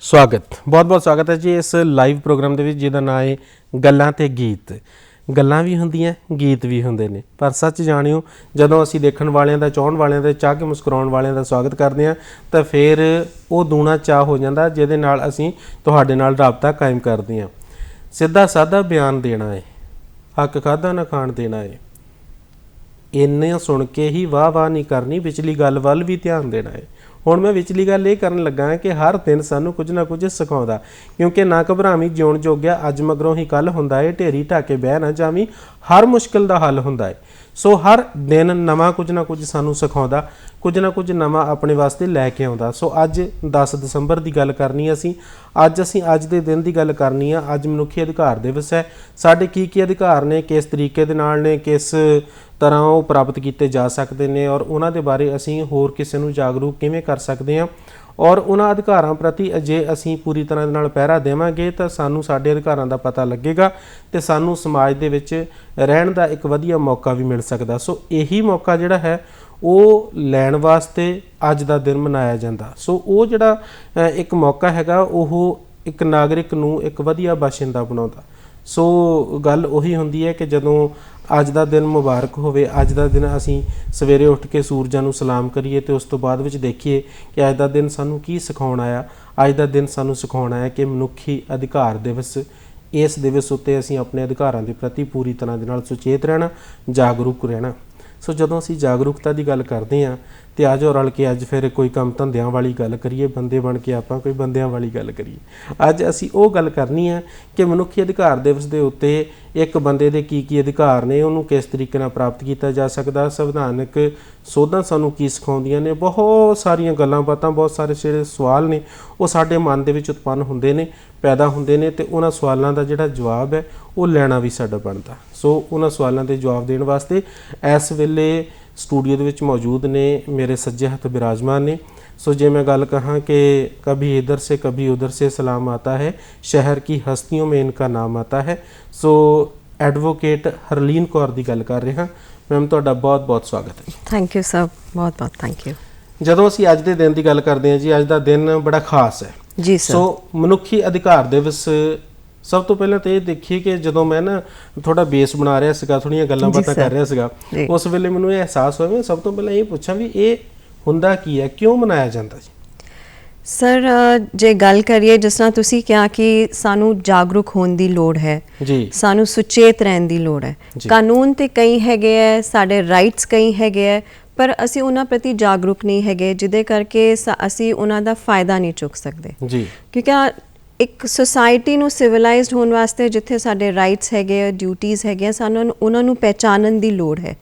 स्वागत बहुत बहुत स्वागत है जी इस लाइव प्रोग्राम ਦੇ ਵਿੱਚ ਜਿਹਦਾ ਨਾਂ ਹੈ ਗੱਲਾਂ ਤੇ ਗੀਤ। ਗੱਲਾਂ ਵੀ ਹੁੰਦੀਆਂ ਗੀਤ ਵੀ ਹੁੰਦੇ ਨੇ ਪਰ ਸੱਚ ਜਾਣਿਓ ਜਦੋਂ ਅਸੀਂ ਦੇਖਣ ਵਾਲਿਆਂ ਦਾ ਚਾਹਣ ਵਾਲਿਆਂ ਦਾ ਚਾਹ ਕੇ ਮੁਸਕਰਾਉਣ ਵਾਲਿਆਂ ਦਾ ਸਵਾਗਤ ਕਰਦੇ ਹਾਂ ਤਾਂ ਫਿਰ ਉਹ ਦੂਣਾ ਚਾਹ ਹੋ ਜਾਂਦਾ ਜਿਹਦੇ ਨਾਲ ਅਸੀਂ ਤੁਹਾਡੇ ਨਾਲ ਰਾਬਤਾ ਕਾਇਮ ਕਰਦੇ ਹਾਂ। ਸਿੱਧਾ ਸਾਦਾ ਬਿਆਨ ਦੇਣਾ ਹੈ, ਹੱਕ ਖਾਦਾ ਨਾ ਖਾਣ ਦੇਣਾ ਹੈ, ਇੰਨੇ ਸੁਣ ਕੇ ਹੀ ਵਾਹ ਵਾਹ ਨਹੀਂ ਕਰਨੀ, ਵਿਚਲੀ ਗੱਲ ਵੱਲ ਵੀ ਧਿਆਨ ਦੇਣਾ ਹੈ। ਹੁਣ ਮੈਂ ਵਿਚਲੀ ਗੱਲ ਇਹ ਕਰਨ ਲੱਗਾ ਕਿ ਹਰ ਦਿਨ ਸਾਨੂੰ ਕੁਝ ਨਾ ਕੁਝ ਸਿਖਾਉਂਦਾ, ਕਿਉਂਕਿ ਨਾ ਘਬਰਾਵੀਂ ਜਿਉਣ ਜੋਗਿਆ ਅੱਜ ਮਗਰੋਂ ਹੀ ਕੱਲ੍ਹ ਹੁੰਦਾ ਹੈ, ਢੇਰੀ ਢਾਕੇ ਬਹਿ ਨਾ ਜਾਵੀਂ ਹਰ ਮੁਸ਼ਕਿਲ ਦਾ ਹੱਲ ਹੁੰਦਾ ਹੈ। ਸੋ ਹਰ ਦਿਨ ਨਵਾਂ ਕੁਝ ਨਾ ਕੁਝ ਸਾਨੂੰ ਸਿਖਾਉਂਦਾ, ਕੁਝ ਨਾ ਕੁਝ ਨਵਾਂ ਆਪਣੇ ਵਾਸਤੇ ਲੈ ਕੇ ਆਉਂਦਾ। ਸੋ ਅੱਜ 10 ਦਸੰਬਰ ਦੀ ਗੱਲ ਕਰਨੀ ਅਸੀਂ ਅੱਜ ਦੇ ਦਿਨ ਦੀ ਗੱਲ ਕਰਨੀ ਆ। ਅੱਜ ਮਨੁੱਖੀ ਅਧਿਕਾਰ ਦਿਵਸ ਹੈ। ਸਾਡੇ ਕੀ ਅਧਿਕਾਰ ਨੇ, ਕਿਸ ਤਰੀਕੇ ਦੇ ਨਾਲ ਨੇ, ਕਿਸ ਤਰ੍ਹਾਂ ਉਹ ਪ੍ਰਾਪਤ ਕੀਤੇ ਜਾ ਸਕਦੇ ਨੇ ਔਰ ਉਹਨਾਂ ਦੇ ਬਾਰੇ ਅਸੀਂ ਹੋਰ ਕਿਸੇ ਨੂੰ ਜਾਗਰੂਕ ਕਿਵੇਂ ਕਰ ਸਕਦੇ ਹਾਂ ਔਰ ਉਹਨਾਂ ਅਧਿਕਾਰਾਂ ਪ੍ਰਤੀ ਜੇ ਅਸੀਂ ਪੂਰੀ ਤਰ੍ਹਾਂ ਦੇ ਨਾਲ ਪਹਿਰਾ ਦੇਵਾਂਗੇ ਤਾਂ ਸਾਨੂੰ ਸਾਡੇ ਅਧਿਕਾਰਾਂ ਦਾ ਪਤਾ ਲੱਗੇਗਾ ਅਤੇ ਸਾਨੂੰ ਸਮਾਜ ਦੇ ਵਿੱਚ ਰਹਿਣ ਦਾ ਇੱਕ ਵਧੀਆ ਮੌਕਾ ਵੀ ਮਿਲ ਸਕਦਾ। ਸੋ ਇਹੀ ਮੌਕਾ ਜਿਹੜਾ ਹੈ ਉਹ ਲੈਣ ਵਾਸਤੇ ਅੱਜ ਦਾ ਦਿਨ ਮਨਾਇਆ ਜਾਂਦਾ। ਸੋ ਉਹ ਜਿਹੜਾ ਇੱਕ ਮੌਕਾ ਹੈਗਾ ਉਹ ਇੱਕ ਨਾਗਰਿਕ ਨੂੰ ਇੱਕ ਵਧੀਆ ਬਾਸ਼ਿੰਦਾ ਬਣਾਉਂਦਾ। ਸੋ ਗੱਲ ਉਹੀ ਹੁੰਦੀ ਹੈ ਕਿ ਜਦੋਂ ਅੱਜ ਦਾ ਦਿਨ ਮੁਬਾਰਕ ਹੋਵੇ, ਅੱਜ ਦਾ ਦਿਨ ਅਸੀਂ ਸਵੇਰੇ ਉੱਠ ਕੇ ਸੂਰਜਾਂ ਨੂੰ ਸਲਾਮ ਕਰੀਏ ਅਤੇ ਉਸ ਤੋਂ ਬਾਅਦ ਵਿੱਚ ਦੇਖੀਏ ਕਿ ਅੱਜ ਦਾ ਦਿਨ ਸਾਨੂੰ ਕੀ ਸਿਖਾਉਣ ਆਇਆ। ਅੱਜ ਦਾ ਦਿਨ ਸਾਨੂੰ ਸਿਖਾਉਣ ਆਇਆ ਕਿ ਮਨੁੱਖੀ ਅਧਿਕਾਰ ਦਿਵਸ, ਇਸ ਦਿਵਸ ਉੱਤੇ ਅਸੀਂ ਆਪਣੇ ਅਧਿਕਾਰਾਂ ਦੇ ਪ੍ਰਤੀ ਪੂਰੀ ਤਰ੍ਹਾਂ ਦੇ ਨਾਲ ਸੁਚੇਤ ਰਹਿਣਾ, ਜਾਗਰੂਕ ਰਹਿਣਾ। ਸੋ ਜਦੋਂ ਅਸੀਂ ਜਾਗਰੂਕਤਾ ਦੀ ਗੱਲ ਕਰਦੇ ਹਾਂ ਅਤੇ ਆ ਜਾਓ ਰਲ ਕੇ ਅੱਜ ਫਿਰ ਕੋਈ ਕੰਮ ਧੰਦਿਆਂ ਵਾਲੀ ਗੱਲ ਕਰੀਏ, ਬੰਦੇ ਬਣ ਕੇ ਆਪਾਂ ਕੋਈ ਬੰਦਿਆਂ ਵਾਲੀ ਗੱਲ ਕਰੀਏ। ਅੱਜ ਅਸੀਂ ਉਹ ਗੱਲ ਕਰਨੀ ਹੈ ਕਿ ਮਨੁੱਖੀ ਅਧਿਕਾਰ ਦਿਵਸ ਦੇ ਉੱਤੇ ਇੱਕ ਬੰਦੇ ਦੇ ਕੀ ਅਧਿਕਾਰ ਨੇ, ਉਹਨੂੰ ਕਿਸ ਤਰੀਕੇ ਨਾਲ ਪ੍ਰਾਪਤ ਕੀਤਾ ਜਾ ਸਕਦਾ, ਸੰਵਿਧਾਨਕ ਸੋਧਾਂ ਸਾਨੂੰ ਕੀ ਸਿਖਾਉਂਦੀਆਂ ਨੇ। ਬਹੁਤ ਸਾਰੀਆਂ ਗੱਲਾਂ ਬਾਤਾਂ, ਬਹੁਤ ਸਾਰੇ ਜਿਹੜੇ ਸਵਾਲ ਨੇ ਉਹ ਸਾਡੇ ਮਨ ਦੇ ਵਿੱਚ ਉਤਪੰਨ ਹੁੰਦੇ ਨੇ, ਪੈਦਾ ਹੁੰਦੇ ਨੇ ਅਤੇ ਉਹਨਾਂ ਸਵਾਲਾਂ ਦਾ ਜਿਹੜਾ ਜਵਾਬ ਹੈ ਉਹ ਲੈਣਾ ਵੀ ਸਾਡਾ ਬਣਦਾ। ਸੋ ਉਹਨਾਂ ਸਵਾਲਾਂ ਦੇ ਜਵਾਬ ਦੇਣ ਵਾਸਤੇ ਇਸ ਵੇਲੇ ਸਟੂਡੀਓ ਦੇ ਵਿੱਚ ਮੌਜੂਦ ਨੇ ਮੇਰੇ ਸੱਜੇ ਹੱਥ ਬਿਰਾਜਮਾਨ ਨੇ। सो जे मैं गल कहाँ कि कभी इधर से कभी उधर से सलाम आता है, शहर की हस्तियों में इनका नाम आता है। सो एडवोकेट हरलीन कौर की गल कर रहे हैं। मैम तुहाडा बहुत बहुत स्वागत है। थैंक यू सर, बहुत बहुत थैंक यू। ਜਦੋਂ ਅਸੀਂ ਅੱਜ ਦੇ ਦਿਨ ਦੀ ਗੱਲ ਕਰਦੇ ਹਾਂ ਜੀ, ਅੱਜ ਦਾ ਦਿਨ ਬੜਾ ਖਾਸ ਹੈ ਜੀ ਸਰ। ਸੋ ਮਨੁੱਖੀ ਅਧਿਕਾਰ ਦਿਵਸ, ਸਭ ਤੋਂ ਪਹਿਲਾਂ ਤਾਂ ਇਹ ਦੇਖੀਏ ਕਿ ਜਦੋਂ ਮੈਂ ਨਾ ਥੋੜਾ ਬੇਸ ਬਣਾ ਰਿਹਾ ਸੀਗਾ, ਥੋੜ੍ਹੀਆਂ ਗੱਲਾਂ ਬਾਤਾਂ ਕਰ ਰਿਹਾ ਸੀਗਾ, ਉਸ ਵੇਲੇ ਮੈਨੂੰ ਇਹ ਅਹਿਸਾਸ ਹੋਇਆ ਮੈਂ ਸਭ ਤੋਂ ਪਹਿਲਾਂ ਇਹ ਪੁੱਛਾਂ ਵੀ ਇਹ ਹੁੰਦਾ ਕੀ ਹੈ, ਕਿਉਂ ਮਨਾਇਆ ਜਾਂਦਾ ਜੀ? ਸਰ ਜੇ ਗੱਲ ਕਰੀਏ ਜਿਸ ਤਰ੍ਹਾਂ ਤੁਸੀਂ ਕਿਹਾ ਕਿ ਸਾਨੂੰ ਜਾਗਰੂਕ ਹੋਣ ਦੀ ਲੋੜ ਹੈ ਜੀ, ਸਾਨੂੰ ਸੁਚੇਤ ਰਹਿਣ ਦੀ ਲੋੜ ਹੈ। ਕਾਨੂੰਨ ਤੇ ਕਈ ਹੈਗੇ ਹੈ, ਸਾਡੇ ਰਾਈਟਸ ਕਈ ਹੈਗੇ ਹੈ, ਪਰ ਅਸੀਂ ਉਹਨਾਂ ਪ੍ਰਤੀ ਜਾਗਰੂਕ ਨਹੀਂ ਹੈਗੇ, ਜਿਹਦੇ ਕਰਕੇ ਅਸੀਂ ਉਹਨਾਂ ਦਾ ਫਾਇਦਾ ਨਹੀਂ ਚੁੱਕ ਸਕਦੇ ਜੀ। ਕਿਉਂਕਿ ਇੱਕ ਸੁਸਾਇਟੀ ਨੂੰ ਸਿਵਲਾਈਜ਼ਡ ਹੋਣ ਵਾਸਤੇ ਜਿੱਥੇ ਸਾਡੇ ਰਾਈਟਸ ਹੈਗੇ, ਡਿਊਟੀਜ਼ ਹੈਗੇ, ਸਾਨੂੰ ਉਹਨਾਂ ਨੂੰ ਪਹਿਚਾਨਣ ਦੀ ਲੋੜ ਹੈ।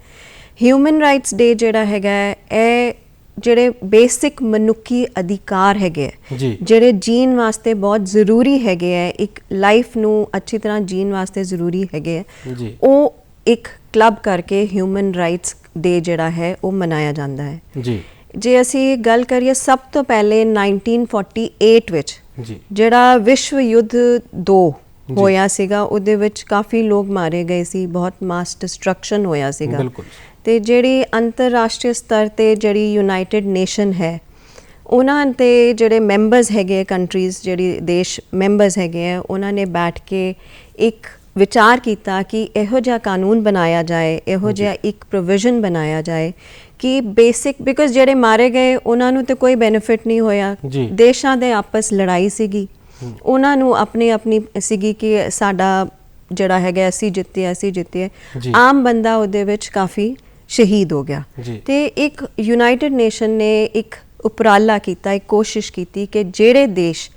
ਹਿਊਮਨ ਰਾਈਟਸ ਡੇ ਜਿਹੜਾ ਹੈਗਾ ਇਹ ਜਿਹੜੇ ਬੇਸਿਕ ਮਨੁੱਖੀ ਅਧਿਕਾਰ ਹੈਗੇ ਹੈ, ਜਿਹੜੇ ਜੀਣ ਵਾਸਤੇ ਬਹੁਤ ਜ਼ਰੂਰੀ ਹੈਗੇ ਹੈ, ਇੱਕ ਲਾਈਫ ਨੂੰ ਅੱਛੀ ਤਰ੍ਹਾਂ ਜੀਣ ਵਾਸਤੇ ਜ਼ਰੂਰੀ ਹੈਗੇ ਹੈ, ਉਹ ਇੱਕ ਕਲੱਬ ਕਰਕੇ ਹਿਊਮਨ ਰਾਈਟਸ ਡੇ ਜਿਹੜਾ ਹੈ ਉਹ ਮਨਾਇਆ ਜਾਂਦਾ ਹੈ ਜੀ। ਜੇ ਅਸੀਂ ਗੱਲ ਕਰੀਏ ਸਭ ਤੋਂ ਪਹਿਲੇ 1948 ਵਿੱਚ ਜਿਹੜਾ ਵਿਸ਼ਵ ਯੁੱਧ 2 ਹੋਇਆ ਸੀਗਾ, ਉਹਦੇ ਵਿੱਚ ਕਾਫੀ ਲੋਕ ਮਾਰੇ ਗਏ ਸੀ, ਬਹੁਤ ਮਾਸ ਡਿਸਟਰਕਸ਼ਨ ਹੋਇਆ ਸੀਗਾ। ਅਤੇ ਜਿਹੜੀ ਅੰਤਰਰਾਸ਼ਟਰੀ ਸਤਰ 'ਤੇ ਜਿਹੜੀ ਯੂਨਾਈਟਿਡ ਨੇਸ਼ਨ ਹੈ, ਉਹਨਾਂ 'ਤੇ ਜਿਹੜੇ ਮੈਂਬਰਸ ਹੈਗੇ ਕੰਟਰੀਜ਼, ਜਿਹੜੀ ਦੇਸ਼ ਮੈਂਬਰਸ ਹੈਗੇ ਹੈ, ਉਹਨਾਂ ਨੇ ਬੈਠ ਕੇ ਇੱਕ ਵਿਚਾਰ ਕੀਤਾ ਕਿ ਇਹੋ ਜਿਹਾ ਕਾਨੂੰਨ ਬਣਾਇਆ ਜਾਏ, ਇਹੋ ਜਿਹਾ ਇੱਕ ਪ੍ਰੋਵੀਜ਼ਨ ਬਣਾਇਆ ਜਾਏ ਕਿ ਬੇਸਿਕ, ਬਿਕੋਜ਼ ਜਿਹੜੇ ਮਾਰੇ ਗਏ ਉਹਨਾਂ ਨੂੰ ਤਾਂ ਕੋਈ ਬੈਨੀਫਿਟ ਨਹੀਂ ਹੋਇਆ, ਦੇਸ਼ਾਂ ਦੇ ਆਪਸ ਲੜਾਈ ਸੀਗੀ, ਉਹਨਾਂ ਨੂੰ ਆਪਣੀ ਸੀਗੀ ਕਿ ਸਾਡਾ ਜਿਹੜਾ ਹੈਗਾ ਅਸੀਂ ਜਿੱਤੇ। ਆਮ ਬੰਦਾ ਉਹਦੇ ਵਿੱਚ ਕਾਫੀ ਸ਼ਹੀਦ ਹੋ ਗਿਆ ਅਤੇ ਇੱਕ ਯੂਨਾਈਟਿਡ ਨੇਸ਼ਨ ਨੇ ਇੱਕ ਉਪਰਾਲਾ ਕੀਤਾ, ਇੱਕ ਕੋਸ਼ਿਸ਼ ਕੀਤੀ ਕਿ ਜਿਹੜੇ ਦੇਸ਼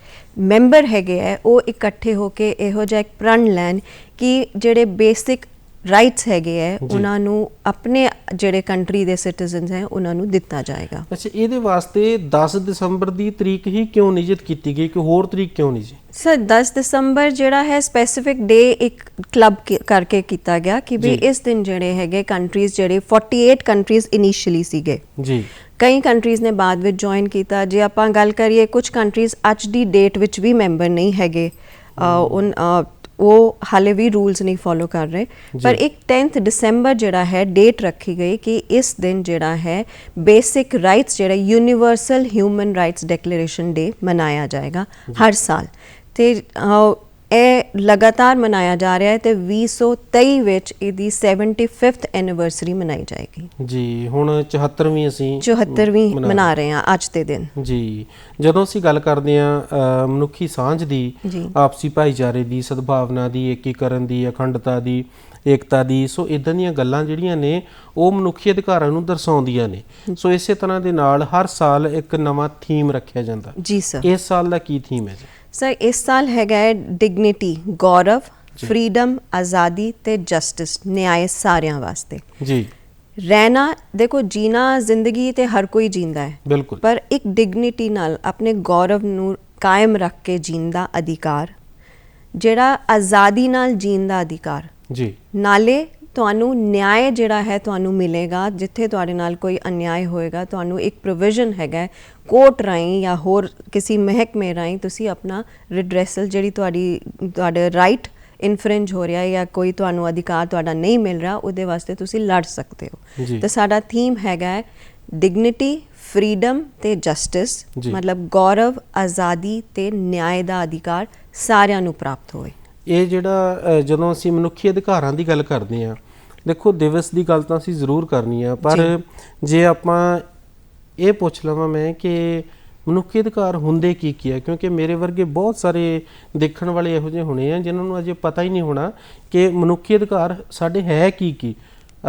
ਮੈਂਬਰ ਹੈਗੇ ਹੈ ਉਹ ਇਕੱਠੇ ਹੋ ਕੇ ਇਹੋ ਜਿਹਾ ਇੱਕ ਪ੍ਰਣ ਲੈਣ ਕਿ ਜਿਹੜੇ ਬੇਸਿਕ ਰਾਈਟਸ ਹੈਗੇ ਹੈ ਉਹਨਾਂ ਨੂੰ ਆਪਣੇ ਜਿਹੜੇ ਕੰਟਰੀ ਦੇ ਸਿਟੀਜ਼ਨਸ ਹੈ ਉਹਨਾਂ ਨੂੰ ਦਿੱਤਾ ਜਾਏਗਾ। ਅੱਛਾ, ਇਹਦੇ ਵਾਸਤੇ 10 ਦਸੰਬਰ ਦੀ ਤਰੀਕ ਹੀ ਕਿਉਂ ਨਿਯਤ ਕੀਤੀ ਗਈ, ਕਿ ਹੋਰ ਤਰੀਕ ਕਿਉਂ ਨਹੀਂ ਜੀ? ਸਰ 10 ਦਸੰਬਰ ਜਿਹੜਾ ਹੈ ਸਪੈਸੀਫਿਕ ਡੇ ਇੱਕ ਕਲੱਬ ਕਰਕੇ ਕੀਤਾ ਗਿਆ ਕਿ ਵੀ ਇਸ ਦਿਨ ਜਿਹੜੇ ਹੈਗੇ ਕੰਟਰੀਜ਼, ਜਿਹੜੇ 48 ਕੰਟਰੀਜ਼ ਇਨੀਸ਼ੀਅਲੀ ਸੀਗੇ ਜੀ, ਕਈ ਕੰਟਰੀਜ਼ ਨੇ ਬਾਅਦ ਵਿੱਚ ਜੁਆਇਨ ਕੀਤਾ। ਜੇ ਆਪਾਂ ਗੱਲ ਕਰੀਏ ਕੁਝ ਕੰਟਰੀਜ਼ ਅੱਜ ਦੀ ਡੇਟ ਵਿੱਚ ਵੀ ਮੈਂਬਰ ਨਹੀਂ ਹੈਗੇ, ਉਹ ਹਾਲੇ ਵੀ ਰੂਲਸ ਨਹੀਂ ਫੋਲੋ ਕਰ ਰਹੇ। ਪਰ ਇੱਕ 10th ਦਸੰਬਰ ਜਿਹੜਾ ਹੈ ਡੇਟ ਰੱਖੀ ਗਈ ਕਿ ਇਸ ਦਿਨ ਜਿਹੜਾ ਹੈ ਬੇਸਿਕ ਰਾਈਟਸ ਜਿਹੜਾ ਯੂਨੀਵਰਸਲ ਹਿਊਮਨ ਰਾਈਟਸ ਡਿਕਲੇਰੇਸ਼ਨ ਡੇ ਮਨਾਇਆ ਜਾਏਗਾ ਹਰ ਸਾਲ, ਤੇ ਇਹ ਲਗਾਤਾਰ ਮਨਾਇਆ ਜਾ ਰਿਹਾ ਹੈ ਤੇ 2023 ਵਿੱਚ ਇਹਦੀ 75th ਐਨੀਵਰਸਰੀ ਮਨਾਈ ਜਾਏਗੀ ਜੀ। ਹੁਣ 74ਵੀਂ ਅਸੀਂ 74ਵੀਂ ਮਨਾ ਰਹੇ ਹਾਂ ਅੱਜ ਦੇ ਦਿਨ ਜੀ। ਜਦੋਂ ਅਸੀਂ ਗੱਲ ਕਰਦੇ ਹਾਂ ਮਨੁੱਖੀ ਸਾਂਝ ਦੀ, ਆਪਸੀ ਭਾਈਚਾਰੇ ਦੀ, ਸਦਭਾਵਨਾ ਦੀ, ਏਕੀਕਰਨ ਦੀ, ਅਖੰਡਤਾ ਦੀ, ਏਕਤਾ ਦੀ, ਸੋ ਇਦਾਂ ਦੀਆਂ ਗੱਲਾਂ ਜਿਹੜੀਆਂ ਨੇ ਉਹ ਮਨੁੱਖੀ ਅਧਿਕਾਰਾਂ ਨੂੰ ਦਰਸਾਉਂਦੀਆਂ ਨੇ। ਸੋ ਇਸੇ ਤਰ੍ਹਾਂ ਦੇ ਨਾਲ ਹਰ ਸਾਲ ਇੱਕ ਨਵਾਂ ਥੀਮ ਰੱਖਿਆ ਜਾਂਦਾ। ਜੀ ਸਰ, ਇਸ ਸਾਲ ਦਾ ਕੀ ਥੀਮ ਹੈ ਜੀ? ਸਰ ਇਸ ਸਾਲ ਹੈਗਾ ਹੈ ਡਿਗਨਿਟੀ, ਗੌਰਵ, ਫਰੀडम, ਆਜ਼ਾਦੀ ਤੇ ਜਸਟਿਸ, ਨਿਆਂ ਸਾਰਿਆਂ ਵਾਸਤੇ ਜੀ। ਰਹਿਣਾ, ਦੇਖੋ ਜੀਣਾ ਜ਼ਿੰਦਗੀ ਤੇ ਹਰ ਕੋਈ ਜੀਂਦਾ ਹੈ ਬਿਲਕੁਲ, ਪਰ ਇੱਕ ਡਿਗਨਿਟੀ ਨਾਲ ਆਪਣੇ ਗੌਰਵ ਨੂੰ ਕਾਇਮ ਰੱਖ ਕੇ ਜੀਣ ਦਾ ਅਧਿਕਾਰ, ਜਿਹੜਾ ਆਜ਼ਾਦੀ ਨਾਲ ਜੀਣ ਦਾ ਅਧਿਕਾਰ ਜੀ। ਨਾਲੇ ਤੁਹਾਨੂੰ ਨਿਆਂ ਜਿਹੜਾ ਹੈ ਤੁਹਾਨੂੰ ਮਿਲੇਗਾ, ਜਿੱਥੇ ਤੁਹਾਡੇ ਨਾਲ ਕੋਈ ਅਨਿਆਏ ਹੋਏਗਾ ਤੁਹਾਨੂੰ ਇੱਕ ਪ੍ਰੋਵੀਜ਼ਨ ਹੈਗਾ ਕੋਰਟ ਰਾਹੀਂ ਜਾਂ ਹੋਰ ਕਿਸੇ ਮਹਿਕਮੇ ਰਾਹੀਂ ਤੁਸੀਂ ਆਪਣਾ ਰਿਡਰੈਸਲ ਜਿਹੜੀ ਤੁਹਾਡੇ ਰਾਈਟ ਇਨਫਰਿੰਜ ਹੋ ਰਿਹਾ ਜਾਂ ਕੋਈ ਤੁਹਾਨੂੰ ਅਧਿਕਾਰ ਤੁਹਾਡਾ ਨਹੀਂ ਮਿਲ ਰਿਹਾ ਉਹਦੇ ਵਾਸਤੇ ਤੁਸੀਂ ਲੜ ਸਕਦੇ ਹੋ। ਤੇ ਸਾਡਾ ਥੀਮ ਹੈਗਾ ਡਿਗਨਿਟੀ, ਫਰੀडम ਤੇ ਜਸਟਿਸ, ਮਤਲਬ ਗੌਰਵ, ਆਜ਼ਾਦੀ ਤੇ ਨਿਆਂ ਦਾ ਅਧਿਕਾਰ ਸਾਰਿਆਂ ਨੂੰ ਪ੍ਰਾਪਤ ਹੋਵੇ। ਇਹ ਜਿਹੜਾ ਜਦੋਂ ਅਸੀਂ ਮਨੁੱਖੀ ਅਧਿਕਾਰਾਂ ਦੀ ਗੱਲ ਕਰਦੇ ਹਾਂ, ਦੇਖੋ ਦਿਵਸ ਦੀ ਗੱਲ ਤਾਂ ਅਸੀਂ ਜ਼ਰੂਰ ਕਰਨੀ ਆ, ਪਰ ਜੇ ਆਪਾਂ ਇਹ ਪੁੱਛ ਲਵਾਂ ਮੈਂ ਕਿ ਮਨੁੱਖੀ ਅਧਿਕਾਰ ਹੁੰਦੇ ਕੀ ਆ, ਕਿਉਂਕਿ ਮੇਰੇ ਵਰਗੇ ਬਹੁਤ ਸਾਰੇ ਦੇਖਣ ਵਾਲੇ ਇਹੋ ਜਿਹੇ ਹੋਣੇ ਆ ਜਿਨ੍ਹਾਂ ਨੂੰ ਅਜੇ ਪਤਾ ਹੀ ਨਹੀਂ ਹੋਣਾ ਕਿ ਮਨੁੱਖੀ ਅਧਿਕਾਰ ਸਾਡੇ ਹੈ ਕੀ,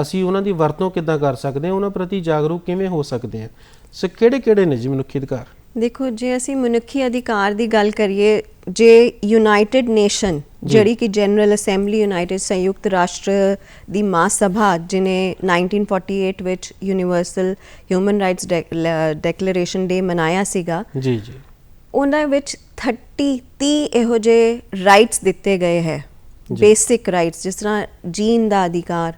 ਅਸੀਂ ਉਹਨਾਂ ਦੀ ਵਰਤੋਂ ਕਿੱਦਾਂ ਕਰ ਸਕਦੇ ਹਾਂ, ਉਹਨਾਂ ਪ੍ਰਤੀ ਜਾਗਰੂਕ ਕਿਵੇਂ ਹੋ ਸਕਦੇ ਹਾਂ। ਸੋ ਕਿਹੜੇ ਨੇ ਜੀ ਮਨੁੱਖੀ ਅਧਿਕਾਰ? ਦੇਖੋ ਜੇ ਅਸੀਂ ਮਨੁੱਖੀ ਅਧਿਕਾਰ ਦੀ ਗੱਲ ਕਰੀਏ, ਜੇ ਯੂਨਾਈਟਿਡ ਨੇਸ਼ਨ ਜਿਹੜੀ ਕਿ ਜਨਰਲ ਅਸੈਂਬਲੀ ਯੂਨਾਈਟਿਡ ਸੰਯੁਕਤ ਰਾਸ਼ਟਰ ਦੀ ਮਹਾਸਭਾ ਜਿਹਨੇ 1948 ਵਿੱਚ ਯੂਨੀਵਰਸਲ ਹਿਊਮਨ ਰਾਈਟਸ ਡਿਕਲੇਰੇਸ਼ਨ ਡੇ ਮਨਾਇਆ ਸੀਗਾ ਜੀ, ਉਹਨਾਂ ਵਿੱਚ 30 ਇਹੋ ਜਿਹੇ ਰਾਈਟਸ ਦਿੱਤੇ ਗਏ ਹੈ, ਬੇਸਿਕ ਰਾਈਟਸ, ਜਿਸ ਤਰ੍ਹਾਂ ਜੀਣ ਦਾ ਅਧਿਕਾਰ,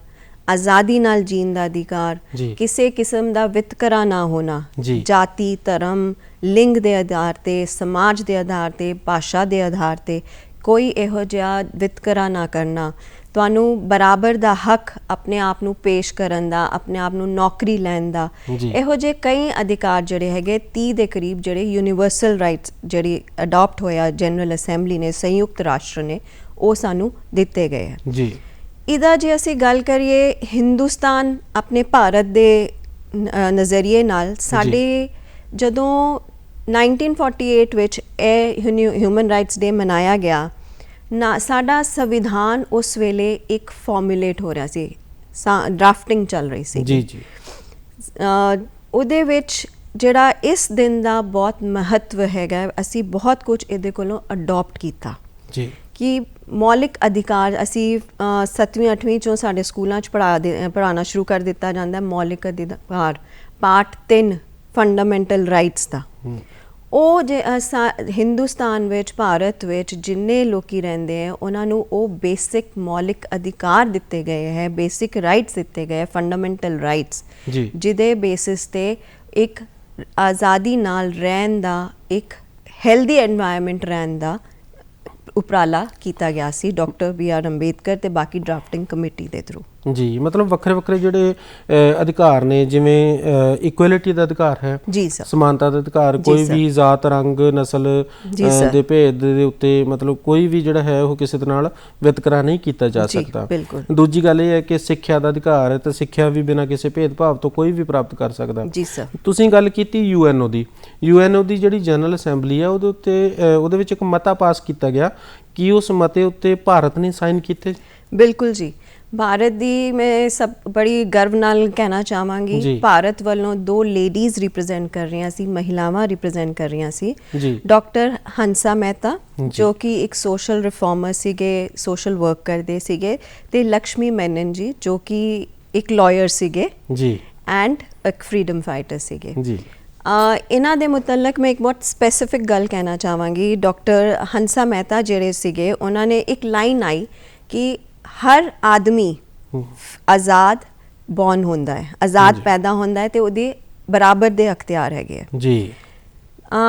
ਆਜ਼ਾਦੀ ਨਾਲ ਜੀਣ ਦਾ ਅਧਿਕਾਰ, ਕਿਸੇ ਕਿਸਮ ਦਾ ਵਿਤਕਰਾ ਨਾ ਹੋਣਾ, ਜਾਤੀ, ਧਰਮ, ਲਿੰਗ ਦੇ ਆਧਾਰ ਤੇ, ਸਮਾਜ ਦੇ ਆਧਾਰ ਤੇ, ਭਾਸ਼ਾ ਦੇ ਆਧਾਰ ਤੇ ਕੋਈ ਇਹੋ ਜਿਹਾ ਵਿਤਕਰਾ ਨਾ ਕਰਨਾ, ਤੁਹਾਨੂੰ ਬਰਾਬਰ ਦਾ ਹੱਕ ਆਪਣੇ ਆਪ ਨੂੰ ਪੇਸ਼ ਕਰਨ ਦਾ, ਆਪਣੇ ਆਪ ਨੂੰ ਨੌਕਰੀ ਲੈਣ ਦਾ, ਇਹੋ ਜਿਹੇ ਕਈ ਅਧਿਕਾਰ ਜਿਹੜੇ ਹੈਗੇ 30 ਦੇ ਕਰੀਬ ਜਿਹੜੇ ਯੂਨੀਵਰਸਲ ਰਾਈਟਸ ਜਿਹੜੀ ਅਡਾਪਟ ਹੋਇਆ ਜਨਰਲ ਅਸੈਂਬਲੀ ਨੇ, ਸੰਯੁਕਤ ਰਾਸ਼ਟਰ ਨੇ, ਉਹ ਸਾਨੂੰ ਦਿੱਤੇ ਗਏ ਹੈ ਜੀ। ਇਹਦਾ ਜੇ ਅਸੀਂ ਗੱਲ ਕਰੀਏ ਹਿੰਦੁਸਤਾਨ ਆਪਣੇ ਭਾਰਤ ਦੇ ਨਜ਼ਰੀਏ ਨਾਲ, ਸਾਡੇ ਜਦੋਂ 1948 ਵਿੱਚ ਇਹ ਹਿਊਮਨ ਰਾਈਟਸ ਡੇ ਮਨਾਇਆ ਗਿਆ ਨਾ, ਸਾਡਾ ਸੰਵਿਧਾਨ ਉਸ ਵੇਲੇ ਇੱਕ ਫਾਰਮੂਲੇਟ ਹੋ ਰਿਹਾ ਸੀ, ਡਰਾਫਟਿੰਗ ਚੱਲ ਰਹੀ ਸੀ ਜੀ। ਉਹਦੇ ਵਿੱਚ ਜਿਹੜਾ ਇਸ ਦਿਨ ਦਾ ਬਹੁਤ ਮਹੱਤਵ ਹੈਗਾ, ਅਸੀਂ ਬਹੁਤ ਕੁਝ ਇਹਦੇ ਕੋਲੋਂ ਅਡੋਪਟ ਕੀਤਾ ਜੀ ਕਿ ਮੌਲਿਕ ਅਧਿਕਾਰ ਅਸੀਂ 7ਵੀਂ 8ਵੀਂ ਚੋਂ ਸਾਡੇ ਸਕੂਲਾਂ 'ਚ ਪੜ੍ਹਾਉਣਾ ਸ਼ੁਰੂ ਕਰ ਦਿੱਤਾ ਜਾਂਦਾ। ਮੌਲਿਕ ਅਧਿਕਾਰ ਪਾਰਟ 3 ਫੰਡਾਮੈਂਟਲ ਰਾਈਟਸ ਦਾ, ਉਹ ਜੇ ਹਿੰਦੁਸਤਾਨ ਵਿੱਚ ਭਾਰਤ ਵਿੱਚ ਜਿੰਨੇ ਲੋਕੀ ਰਹਿੰਦੇ ਹੈ ਉਹਨਾਂ ਨੂੰ ਉਹ ਬੇਸਿਕ ਮੌਲਿਕ ਅਧਿਕਾਰ ਦਿੱਤੇ ਗਏ ਹੈ, ਬੇਸਿਕ ਰਾਈਟਸ ਦਿੱਤੇ ਗਏ, ਫੰਡਾਮੈਂਟਲ ਰਾਈਟਸ, ਜਿਹਦੇ ਬੇਸਿਸ ਤੇ ਇੱਕ ਆਜ਼ਾਦੀ ਨਾਲ ਰਹਿਣ ਦਾ, ਇੱਕ ਹੈਲਦੀ ਐਨਵਾਇਰਨਮੈਂਟ ਰਹਿਣ ਦਾ ਉਪਰਾਲਾ ਕੀਤਾ ਗਿਆ ਸੀ ਡਾਕਟਰ BR ਅੰਬੇਦਕਰ ਤੇ ਬਾਕੀ ਡਰਾਫਟਿੰਗ ਕਮੇਟੀ ਦੇ ਥਰੂ ਜੀ। ਮਤਲਬ ਵੱਖਰੇ ਜਿਹੜੇ ਅਧਿਕਾਰ ਨੇ, ਜਿਵੇਂ ਇਕੁਐਲਿਟੀ ਦਾ ਅਧਿਕਾਰ ਹੈ ਜੀ, ਸਮਾਨਤਾ ਦਾ ਅਧਿਕਾਰ, ਕੋਈ ਵੀ ਜ਼ਾਤ, ਰੰਗ, ਨਸਲ ਦੇ ਭੇਦ ਦੇ ਉੱਤੇ ਮਤਲਬ ਕੋਈ ਵੀ ਜਿਹੜਾ ਹੈ ਉਹ ਕਿਸੇ ਦੇ ਨਾਲ ਵਿਤਕਰਾ ਨਹੀਂ ਕੀਤਾ ਜਾ ਸਕਦਾ। ਦੂਜੀ ਗੱਲ ਇਹ ਹੈ ਕਿ ਸਿੱਖਿਆ ਦਾ ਅਧਿਕਾਰ ਹੈ ਤੇ ਸਿੱਖਿਆ ਵੀ ਬਿਨਾਂ ਕਿਸੇ ਭੇਦਭਾਵ ਤੋਂ ਕੋਈ ਵੀ ਪ੍ਰਾਪਤ ਕਰ ਸਕਦਾ ਜੀ ਸਰ। ਤੁਸੀਂ ਗੱਲ ਕੀਤੀ UNO ਦੀ ਜਿਹੜੀ ਜਨਰਲ ਅਸੈਂਬਲੀ ਹੈ, ਉਹਦੇ ਉੱਤੇ ਉਹਦੇ ਵਿੱਚ ਇੱਕ ਮਤਾ ਪਾਸ ਕੀਤਾ ਗਿਆ ਕਿ ਉਸ ਮਤੇ ਉੱਤੇ ਭਾਰਤ ਨੇ ਸਾਈਨ ਕੀਤੇ? ਬਿਲਕੁਲ ਜੀ, ਭਾਰਤ ਦੀ ਮੈਂ ਸਭ ਬੜੀ ਗਰਵ ਨਾਲ ਕਹਿਣਾ ਚਾਹਾਂਗੀ, ਭਾਰਤ ਵੱਲੋਂ 2 ਲੇਡੀਜ਼ ਰਿਪਰੈਜ਼ੈਂਟ ਕਰ ਰਹੀਆਂ ਸੀ, ਮਹਿਲਾਵਾਂ ਰਿਪਰੈਜ਼ੈਂਟ ਕਰ ਰਹੀਆਂ ਸੀ, ਡਾਕਟਰ ਹੰਸਾ ਮਹਿਤਾ ਜੋ ਕਿ ਇੱਕ ਸੋਸ਼ਲ ਰਿਫਾਰਮਰ ਸੀਗੇ, ਸੋਸ਼ਲ ਵਰਕ ਕਰਦੇ ਸੀਗੇ, ਤੇ ਲਕਸ਼ਮੀ ਮੈਨਨ ਜੀ ਜੋ ਕਿ ਇੱਕ ਲਾਇਰ ਸੀਗੇ ਜੀ ਐਂਡ ਇੱਕ ਫਰੀडम ਫਾਈਟਰ ਸੀਗੇ ਜੀ। ਇਹਨਾਂ ਦੇ ਮੁਤਲਕ ਮੈਂ ਇੱਕ ਬਹੁਤ ਸਪੈਸੀਫਿਕ ਗੱਲ ਕਹਿਣਾ ਚਾਹਾਂਗੀ। ਡਾਕਟਰ ਹੰਸਾ ਮਹਿਤਾ ਜਿਹੜੇ ਸੀਗੇ, ਉਹਨਾਂ ਨੇ ਇੱਕ ਲਾਈਨ ਆਈ ਕਿ ਹਰ ਆਦਮੀ ਆਜ਼ਾਦ ਬੌਰਨ ਹੁੰਦਾ ਹੈ, ਆਜ਼ਾਦ ਪੈਦਾ ਹੁੰਦਾ ਹੈ ਤੇ ਉਹਦੇ ਬਰਾਬਰ ਦੇ ਅਖਤਿਆਰ ਹੈਗੇ ਜੀ।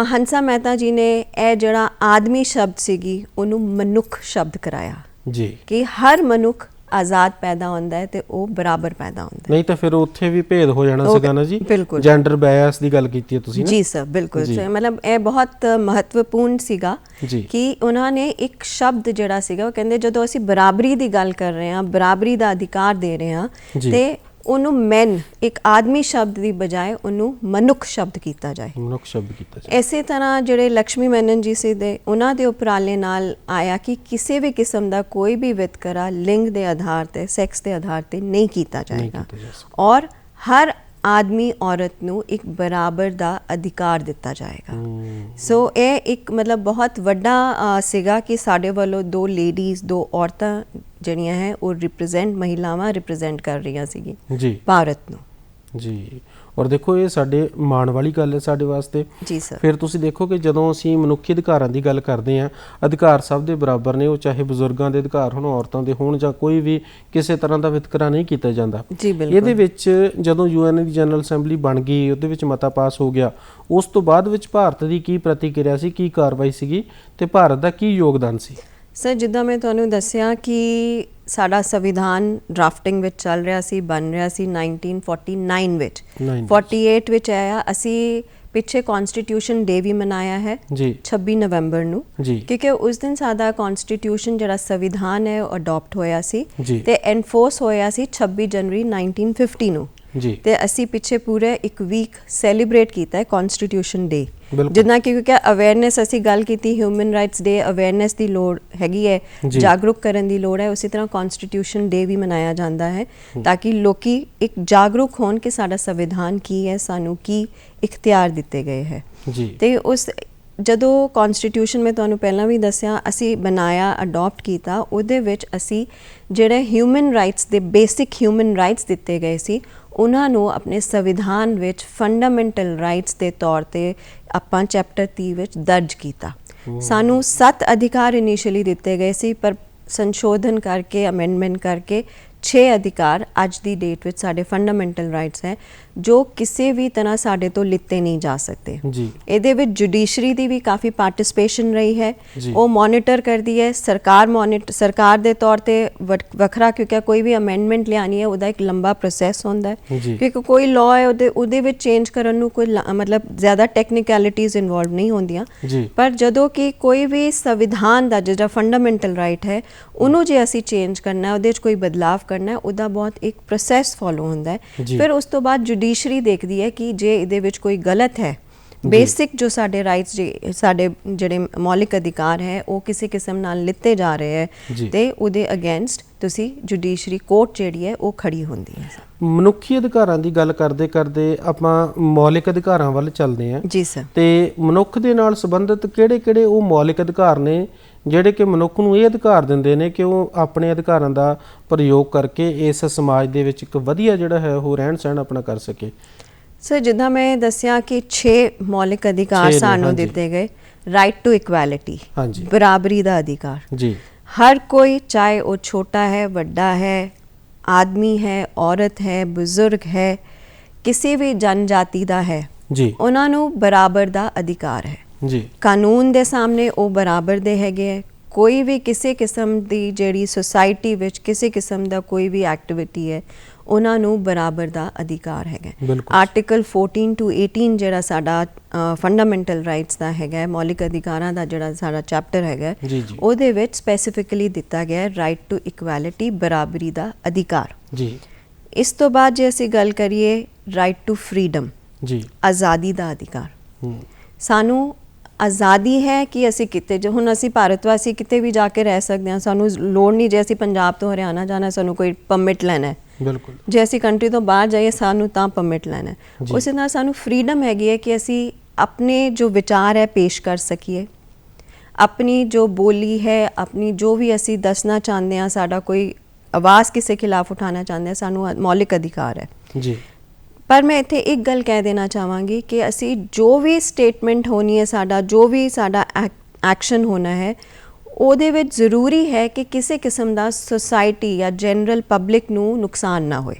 ਹੰਸਾ ਮਹਿਤਾ ਜੀ ਨੇ ਇਹ ਜਿਹੜਾ ਆਦਮੀ ਸ਼ਬਦ ਸੀਗੀ ਉਹਨੂੰ ਮਨੁੱਖ ਸ਼ਬਦ ਕਰਾਇਆ ਜੀ ਕਿ ਹਰ ਮਨੁੱਖ ਆਜ਼ਾਦ ਪੈਦਾ ਹੁੰਦਾ ਹੈ ਤੇ ਉਹ ਬਰਾਬਰ ਪੈਦਾ ਹੁੰਦਾ ਹੈ। ਨਹੀਂ ਤਾਂ ਫਿਰ ਉੱਥੇ ਵੀ ਭੇਦ ਹੋ ਜਾਣਾ ਸੀਗਾ ਨਾ ਜੀ। ਬਿਲਕੁਲ ਜੈਂਡਰ ਬਾਇਸ ਦੀ ਗੱਲ ਕੀਤੀ ਹੈ ਤੁਸੀਂ ਨਾ। ਜੀ ਸਰ, ਬਿਲਕੁਲ ਸਰ, ਮਤਲਬ ਇਹ ਬਹੁਤ ਮਹੱਤਵਪੂਰਨ ਸੀਗਾ ਕਿ ਉਹਨਾਂ ਨੇ ਇੱਕ ਸ਼ਬਦ ਜਿਹੜਾ ਸੀਗਾ, ਉਹ ਕਹਿੰਦੇ ਜਦੋਂ ਅਸੀਂ ਬਰਾਬਰੀ ਦੀ ਗੱਲ ਕਰ ਰਹੇ ਹਾਂ, ਬਰਾਬਰੀ ਦਾ ਅਧਿਕਾਰ ਦੇ ਰਹੇ ਹਾਂ, ਤੇ ਉਹਨੂੰ ਮੈਨ, ਇੱਕ ਆਦਮੀ ਸ਼ਬਦ ਦੀ ਬਜਾਏ ਉਹਨੂੰ ਮਨੁੱਖ ਸ਼ਬਦ ਕੀਤਾ ਜਾਏ, ਮਨੁੱਖ ਸ਼ਬਦ ਕੀਤਾ ਜਾਏ। ਇਸੇ ਤਰ੍ਹਾਂ ਜਿਹੜੇ ਲਕਸ਼ਮੀ ਮੈਨਨ ਜੀ ਸੀ ਦੇ, ਉਹਨਾਂ ਦੇ ਉਪਰਾਲੇ ਨਾਲ ਆਇਆ ਕਿ ਕਿਸੇ ਵੀ ਕਿਸਮ ਦਾ ਕੋਈ ਵੀ ਵਿਤਕਰਾ ਲਿੰਗ ਦੇ ਆਧਾਰ ਤੇ, ਸੈਕਸ ਦੇ ਆਧਾਰ ਤੇ ਨਹੀਂ ਕੀਤਾ ਜਾਏਗਾ, ਔਰ ਹਰ ਆਦਮੀ ਔਰਤ ਨੂੰ ਇੱਕ ਬਰਾਬਰ ਦਾ ਅਧਿਕਾਰ ਦਿੱਤਾ ਜਾਏਗਾ। ਸੋ ਇਹ ਇੱਕ ਮਤਲਬ ਬਹੁਤ ਵੱਡਾ ਸੀਗਾ ਕਿ ਸਾਡੇ ਵੱਲੋਂ 2 ਲੇਡੀਜ਼, 2 ਔਰਤਾਂ ਜਿਹੜੀਆਂ ਹੈ ਉਹ ਮਹਿਲਾਵਾਂ ਰਿਪਰੈਜ਼ੈਂਟ ਕਰ ਰਹੀਆਂ ਸੀਗੀ ਜੀ ਭਾਰਤ ਨੂੰ। ਜੀ, ਔਰ ਦੇਖੋ ਇਹ ਸਾਡੇ ਮਾਣ ਵਾਲੀ ਗੱਲ ਹੈ ਸਾਡੇ ਵਾਸਤੇ। ਜੀ ਸਰ। ਫਿਰ ਤੁਸੀਂ ਦੇਖੋ ਕਿ ਜਦੋਂ ਅਸੀਂ ਮਨੁੱਖੀ ਅਧਿਕਾਰਾਂ ਦੀ ਗੱਲ ਕਰਦੇ ਹਾਂ, ਅਧਿਕਾਰ ਸਭ ਦੇ ਬਰਾਬਰ ਨੇ, ਉਹ ਚਾਹੇ ਬਜ਼ੁਰਗਾਂ ਦੇ ਅਧਿਕਾਰ ਹੋਣ, ਔਰਤਾਂ ਦੇ ਹੋਣ, ਜਾਂ ਕੋਈ ਵੀ ਕਿਸੇ ਤਰ੍ਹਾਂ ਦਾ ਵਿਤਕਰਾ ਨਹੀਂ ਕੀਤਾ ਜਾਂਦਾ। ਜੀ ਬਿਲਕੁਲ। ਇਹਦੇ ਵਿੱਚ ਜਦੋਂ UN ਦੀ ਜਨਰਲ ਅਸੈਂਬਲੀ ਬਣ ਗਈ, ਉਹਦੇ ਵਿੱਚ ਮਤਾ ਪਾਸ ਹੋ ਗਿਆ, ਉਸ ਤੋਂ ਬਾਅਦ ਵਿੱਚ ਭਾਰਤ ਦੀ ਕੀ ਪ੍ਰਤੀਕਿਰਿਆ ਸੀ, ਕੀ ਕਾਰਵਾਈ ਸੀਗੀ, ਤੇ ਭਾਰਤ ਦਾ ਕੀ ਯੋਗਦਾਨ ਸੀ? ਸਰ, ਜਿੱਦਾਂ ਮੈਂ ਤੁਹਾਨੂੰ ਦੱਸਿਆ ਕਿ ਸਾਡਾ ਸੰਵਿਧਾਨ ਡਰਾਫਟਿੰਗ ਵਿੱਚ ਚੱਲ ਰਿਹਾ ਸੀ, ਬਣ ਰਿਹਾ ਸੀ 1949 ਵਿੱਚ। 48 ਵਿੱਚ ਆਇਆ। ਅਸੀਂ ਪਿੱਛੇ ਕਨਸਟੀਟਿਊਸ਼ਨ ਡੇ ਵੀ ਮਨਾਇਆ ਹੈ ਜੀ 26 ਨਵੰਬਰ ਨੂੰ, ਕਿਉਂਕਿ ਉਸ ਦਿਨ ਸਾਡਾ ਕਨਸਟੀਟਿਊਸ਼ਨ ਜਿਹੜਾ ਸੰਵਿਧਾਨ ਹੈ ਉਹ ਅਡਾਪਟ ਹੋਇਆ ਸੀ ਤੇ ਐਨਫੋਰਸ ਹੋਇਆ ਸੀ 26 ਜਨਵਰੀ 1950 ਨੂੰ। ਤੇ ਅਸੀਂ ਪਿੱਛੇ ਪੂਰੇ ਇੱਕ ਵੀਕ ਸੈਲੀਬ੍ਰੇਟ ਕੀਤਾ ਹੈ ਕਨਸਟੀਟਿਊਸ਼ਨ ਡੇ, ਜਿੱਦਾਂ ਕਿ ਕਿਉਂਕਿ ਅਵੇਅਰਨੈਸ, ਅਸੀਂ ਗੱਲ ਕੀਤੀ ਹਿਊਮਨ ਰਾਈਟਸ ਡੇ, ਅਵੇਅਰਨੈਸ ਦੀ ਲੋੜ ਹੈਗੀ ਹੈ, ਜਾਗਰੂਕ ਕਰਨ ਦੀ ਲੋੜ ਹੈ। ਉਸੇ ਤਰ੍ਹਾਂ ਕਨਸਟੀਟਿਊਸ਼ਨ ਡੇ ਵੀ ਮਨਾਇਆ ਜਾਂਦਾ ਹੈ ਤਾਂ ਕਿ ਲੋਕੀ ਇੱਕ ਜਾਗਰੂਕ ਹੋਣ ਕਿ ਸਾਡਾ ਸੰਵਿਧਾਨ ਕੀ ਹੈ, ਸਾਨੂੰ ਕੀ ਇਖਤਿਆਰ ਦਿੱਤੇ ਗਏ ਹੈ। ਤੇ ਉਸ ਜਦੋਂ ਕਨਸਟੀਟਿਊਸ਼ਨ ਮੈਂ ਤੁਹਾਨੂੰ ਪਹਿਲਾਂ ਵੀ ਦੱਸਿਆ, ਅਸੀਂ ਬਣਾਇਆ, ਅਡਾਪਟ ਕੀਤਾ, ਉਹਦੇ ਵਿੱਚ ਅਸੀਂ ਜਿਹੜੇ ਹਿਊਮਨ ਰਾਈਟਸ ਦੇ ਬੇਸਿਕ ਹਿਊਮਨ ਰਾਈਟਸ ਦਿੱਤੇ ਗਏ ਸੀ, ਉਹਨਾਂ ਨੂੰ ਆਪਣੇ ਸੰਵਿਧਾਨ ਵਿੱਚ ਫੰਡਾਮੈਂਟਲ ਰਾਈਟਸ ਦੇ ਤੌਰ ਤੇ ਆਪਾਂ ਚੈਪਟਰ 30 ਵਿੱਚ ਦਰਜ ਕੀਤਾ। ਸਾਨੂੰ 7 ਅਧਿਕਾਰ ਇਨੀਸ਼ੀਅਲੀ ਦਿੱਤੇ ਗਏ ਸੀ, ਪਰ ਸੰਸ਼ੋਧਨ ਕਰਕੇ, ਅਮੈਂਡਮੈਂਟ ਕਰਕੇ 6 ਅਧਿਕਾਰ ਅੱਜ ਦੀ ਡੇਟ ਵਿੱਚ ਸਾਡੇ ਫੰਡਾਮੈਂਟਲ ਰਾਈਟਸ ਹੈ, ਜੋ ਕਿਸੇ ਵੀ ਤਰ੍ਹਾਂ ਸਾਡੇ ਤੋਂ ਲਿੱਤੇ ਨਹੀਂ ਜਾ ਸਕਦੇ। ਇਹਦੇ ਵਿੱਚ ਜੁਡੀਸ਼ਰੀ ਦੀ ਵੀ ਕਾਫੀ ਪਾਰਟਿਸਪੇਸ਼ਨ ਰਹੀ ਹੈ, ਉਹ ਮੋਨੀਟਰ ਕਰਦੀ ਹੈ। ਸਰਕਾਰ ਦੇ ਤੌਰ ਤੇ ਵੱਖਰਾ, ਕਿਉਂਕਿ ਕੋਈ ਵੀ ਅਮੈਂਡਮੈਂਟ ਲਿਆਣੀ ਹੈ ਉਹਦਾ ਇੱਕ ਲੰਬਾ ਪ੍ਰੋਸੈਸ ਹੁੰਦਾ ਹੈ, ਕਿਉਂਕਿ ਕੋਈ ਲਾਅ ਹੈ ਉਹਦੇ ਵਿੱਚ ਚੇਂਜ ਕਰਨ ਨੂੰ ਕੋਈ ਮਤਲਬ ਜ਼ਿਆਦਾ ਟੈਕਨੀਕੈਲਿਟੀਜ਼ ਇਨਵੋਲਵ ਨਹੀਂ ਹੁੰਦੀਆਂ। ਪਰ ਜਦੋਂ ਕਿ ਕੋਈ ਵੀ ਸੰਵਿਧਾਨ ਦਾ ਜਿਹੜਾ ਫੰਡਾਮੈਂਟਲ ਰਾਈਟ ਹੈ, ਉਹਨੂੰ ਜੇ ਅਸੀਂ ਚੇਂਜ ਕਰਨਾ, ਉਹਦੇ 'ਚ ਕੋਈ ਬਦਲਾਵ ਕਰਨਾ, ਉਹਦਾ ਬਹੁਤ ਇੱਕ ਪ੍ਰੋਸੈਸ ਫੋਲੋ ਹੁੰਦਾ ਹੈ। ਫਿਰ ਉਸ ਤੋਂ ਬਾਅਦ ਜੁਡੀਸ਼ਰੀ ਦੇਖਦੀ ਹੈ ਕਿ ਜੇ ਇਹਦੇ ਵਿੱਚ ਕੋਈ ਗਲਤ ਹੈ, ਬੇਸਿਕ ਜੋ ਸਾਡੇ ਰਾਈਟਸ, ਸਾਡੇ ਜਿਹੜੇ ਮੌਲਿਕ ਅਧਿਕਾਰ ਹੈ, ਉਹ ਕਿਸੇ ਕਿਸਮ ਨਾਲ ਲਿੱਤੇ ਜਾ ਰਹੇ ਹੈ, ਤੇ ਉਹਦੇ ਅਗੇਂਸਟ ਤੁਸੀਂ ਜੁਡੀਸ਼ਰੀ ਕੋਰਟ ਜਿਹੜੀ ਹੈ ਉਹ ਖੜੀ ਹੁੰਦੀ ਹੈ। ਮਨੁੱਖੀ ਅਧਿਕਾਰਾਂ ਦੀ ਗੱਲ ਕਰਦੇ ਕਰਦੇ ਆਪਾਂ ਮੌਲਿਕ ਅਧਿਕਾਰਾਂ ਵੱਲ ਚੱਲਦੇ ਹਾਂ। ਜੀ ਸਰ। ਤੇ ਮਨੁੱਖ ਦੇ ਨਾਲ ਸੰਬੰਧਿਤ ਕਿਹੜੇ-ਕਿਹੜੇ ਉਹ ਮੌਲਿਕ ਅਧਿਕਾਰ ਨੇ ਜਿਹੜੇ ਕਿ ਮਨੁੱਖ ਨੂੰ ਇਹ ਅਧਿਕਾਰ ਦਿੰਦੇ ਨੇ ਕਿ ਉਹ ਆਪਣੇ ਅਧਿਕਾਰਾਂ ਦਾ ਪ੍ਰਯੋਗ ਕਰਕੇ ਇਸ ਸਮਾਜ ਦੇ ਵਿੱਚ ਇੱਕ ਵਧੀਆ ਜਿਹੜਾ ਹੈ ਉਹ ਰਹਿਣ ਸਹਿਣ ਆਪਣਾ ਕਰ ਸਕੇ? ਸਰ, ਜਿੱਦਾਂ ਮੈਂ ਦੱਸਿਆ ਕਿ 6 ਮੌਲਿਕ ਅਧਿਕਾਰ ਸਾਨੂੰ ਦਿੱਤੇ ਗਏ। ਰਾਈਟ ਟੂ ਇਕੁਐਲਿਟੀ, ਬਰਾਬਰੀ ਦਾ ਅਧਿਕਾਰ। ਹਰ ਕੋਈ, ਚਾਹੇ ਉਹ ਛੋਟਾ ਹੈ, ਵੱਡਾ ਹੈ, ਆਦਮੀ ਹੈ, ਔਰਤ ਹੈ, ਬਜ਼ੁਰਗ ਹੈ, ਕਿਸੇ ਵੀ ਜਨਜਾਤੀ ਦਾ ਹੈ, ਉਹਨਾਂ ਨੂੰ ਬਰਾਬਰ ਦਾ ਅਧਿਕਾਰ ਹੈ। ਕਾਨੂੰਨ ਦੇ ਸਾਹਮਣੇ ਉਹ ਬਰਾਬਰ ਦੇ ਹੈਗੇ ਹੈ। ਕੋਈ ਵੀ ਕਿਸੇ ਕਿਸਮ ਦੀ ਜਿਹੜੀ ਸੁਸਾਇਟੀ ਵਿੱਚ ਕਿਸੇ ਕਿਸਮ ਦਾ ਕੋਈ ਵੀ ਐਕਟੀਵਿਟੀ ਹੈ, ਉਹਨਾਂ ਨੂੰ ਬਰਾਬਰ ਦਾ ਅਧਿਕਾਰ ਹੈਗਾ। ਆਰਟੀਕਲ 14 to 18 ਜਿਹੜਾ ਸਾਡਾ ਫੰਡਾਮੈਂਟਲ ਰਾਈਟਸ ਦਾ ਹੈਗਾ, ਮੌਲਿਕ ਅਧਿਕਾਰਾਂ ਦਾ ਜਿਹੜਾ ਸਾਡਾ ਚੈਪਟਰ ਹੈਗਾ, ਉਹਦੇ ਵਿੱਚ ਸਪੈਸੀਫਿਕਲੀ ਦਿੱਤਾ ਗਿਆ ਹੈ ਰਾਈਟ ਟੂ ਇਕੁਐਲਿਟੀ, ਬਰਾਬਰੀ ਦਾ ਅਧਿਕਾਰ। ਇਸ ਤੋਂ ਬਾਅਦ ਜੇ ਅਸੀਂ ਗੱਲ ਕਰੀਏ ਰਾਈਟ ਟੂ ਫਰੀडम, ਆਜ਼ਾਦੀ ਦਾ ਅਧਿਕਾਰ। ਸਾਨੂੰ ਆਜ਼ਾਦੀ ਹੈ ਕਿ ਅਸੀਂ ਕਿਤੇ, ਹੁਣ ਅਸੀਂ ਭਾਰਤ ਵਾਸੀ ਕਿਤੇ ਵੀ ਜਾ ਕੇ ਰਹਿ ਸਕਦੇ ਹਾਂ, ਸਾਨੂੰ ਲੋੜ ਨਹੀਂ ਜੇ ਅਸੀਂ ਪੰਜਾਬ ਤੋਂ ਹਰਿਆਣਾ ਜਾਣਾ ਸਾਨੂੰ ਕੋਈ ਪਰਮਿਟ ਲੈਣਾ ਹੈ। ਬਿਲਕੁਲ। ਜੇ ਅਸੀਂ ਕੰਟਰੀ ਤੋਂ ਬਾਹਰ ਜਾਈਏ ਸਾਨੂੰ ਤਾਂ ਪਰਮਿਟ ਲੈਣਾ ਹੈ। ਉਸੇ ਨਾਲ ਸਾਨੂੰ ਫਰੀडम ਹੈਗੀ ਹੈ ਕਿ ਅਸੀਂ ਆਪਣੇ ਜੋ ਵਿਚਾਰ ਹੈ ਪੇਸ਼ ਕਰ ਸਕੀਏ, ਆਪਣੀ ਜੋ ਬੋਲੀ ਹੈ, ਆਪਣੀ ਜੋ ਵੀ ਅਸੀਂ ਦੱਸਣਾ ਚਾਹੁੰਦੇ ਹਾਂ, ਸਾਡਾ ਕੋਈ ਆਵਾਜ਼ ਕਿਸੇ ਖਿਲਾਫ ਉਠਾਉਣਾ ਚਾਹੁੰਦੇ ਹਾਂ, ਸਾਨੂੰ ਮੌਲਿਕ ਅਧਿਕਾਰ ਹੈ। ਪਰ ਮੈਂ ਇੱਥੇ ਇੱਕ ਗੱਲ ਕਹਿ ਦੇਣਾ ਚਾਹਾਂਗੀ ਕਿ ਅਸੀਂ ਜੋ ਵੀ ਸਟੇਟਮੈਂਟ ਹੋਣੀ ਹੈ, ਸਾਡਾ ਜੋ ਵੀ ਸਾਡਾ ਐਕਸ਼ਨ ਹੋਣਾ ਹੈ, ਉਹਦੇ ਵਿੱਚ ਜ਼ਰੂਰੀ ਹੈ ਕਿ ਕਿਸੇ ਕਿਸਮ ਦਾ ਸੁਸਾਇਟੀ ਜਾਂ ਜਨਰਲ ਪਬਲਿਕ ਨੂੰ ਨੁਕਸਾਨ ਨਾ ਹੋਏ।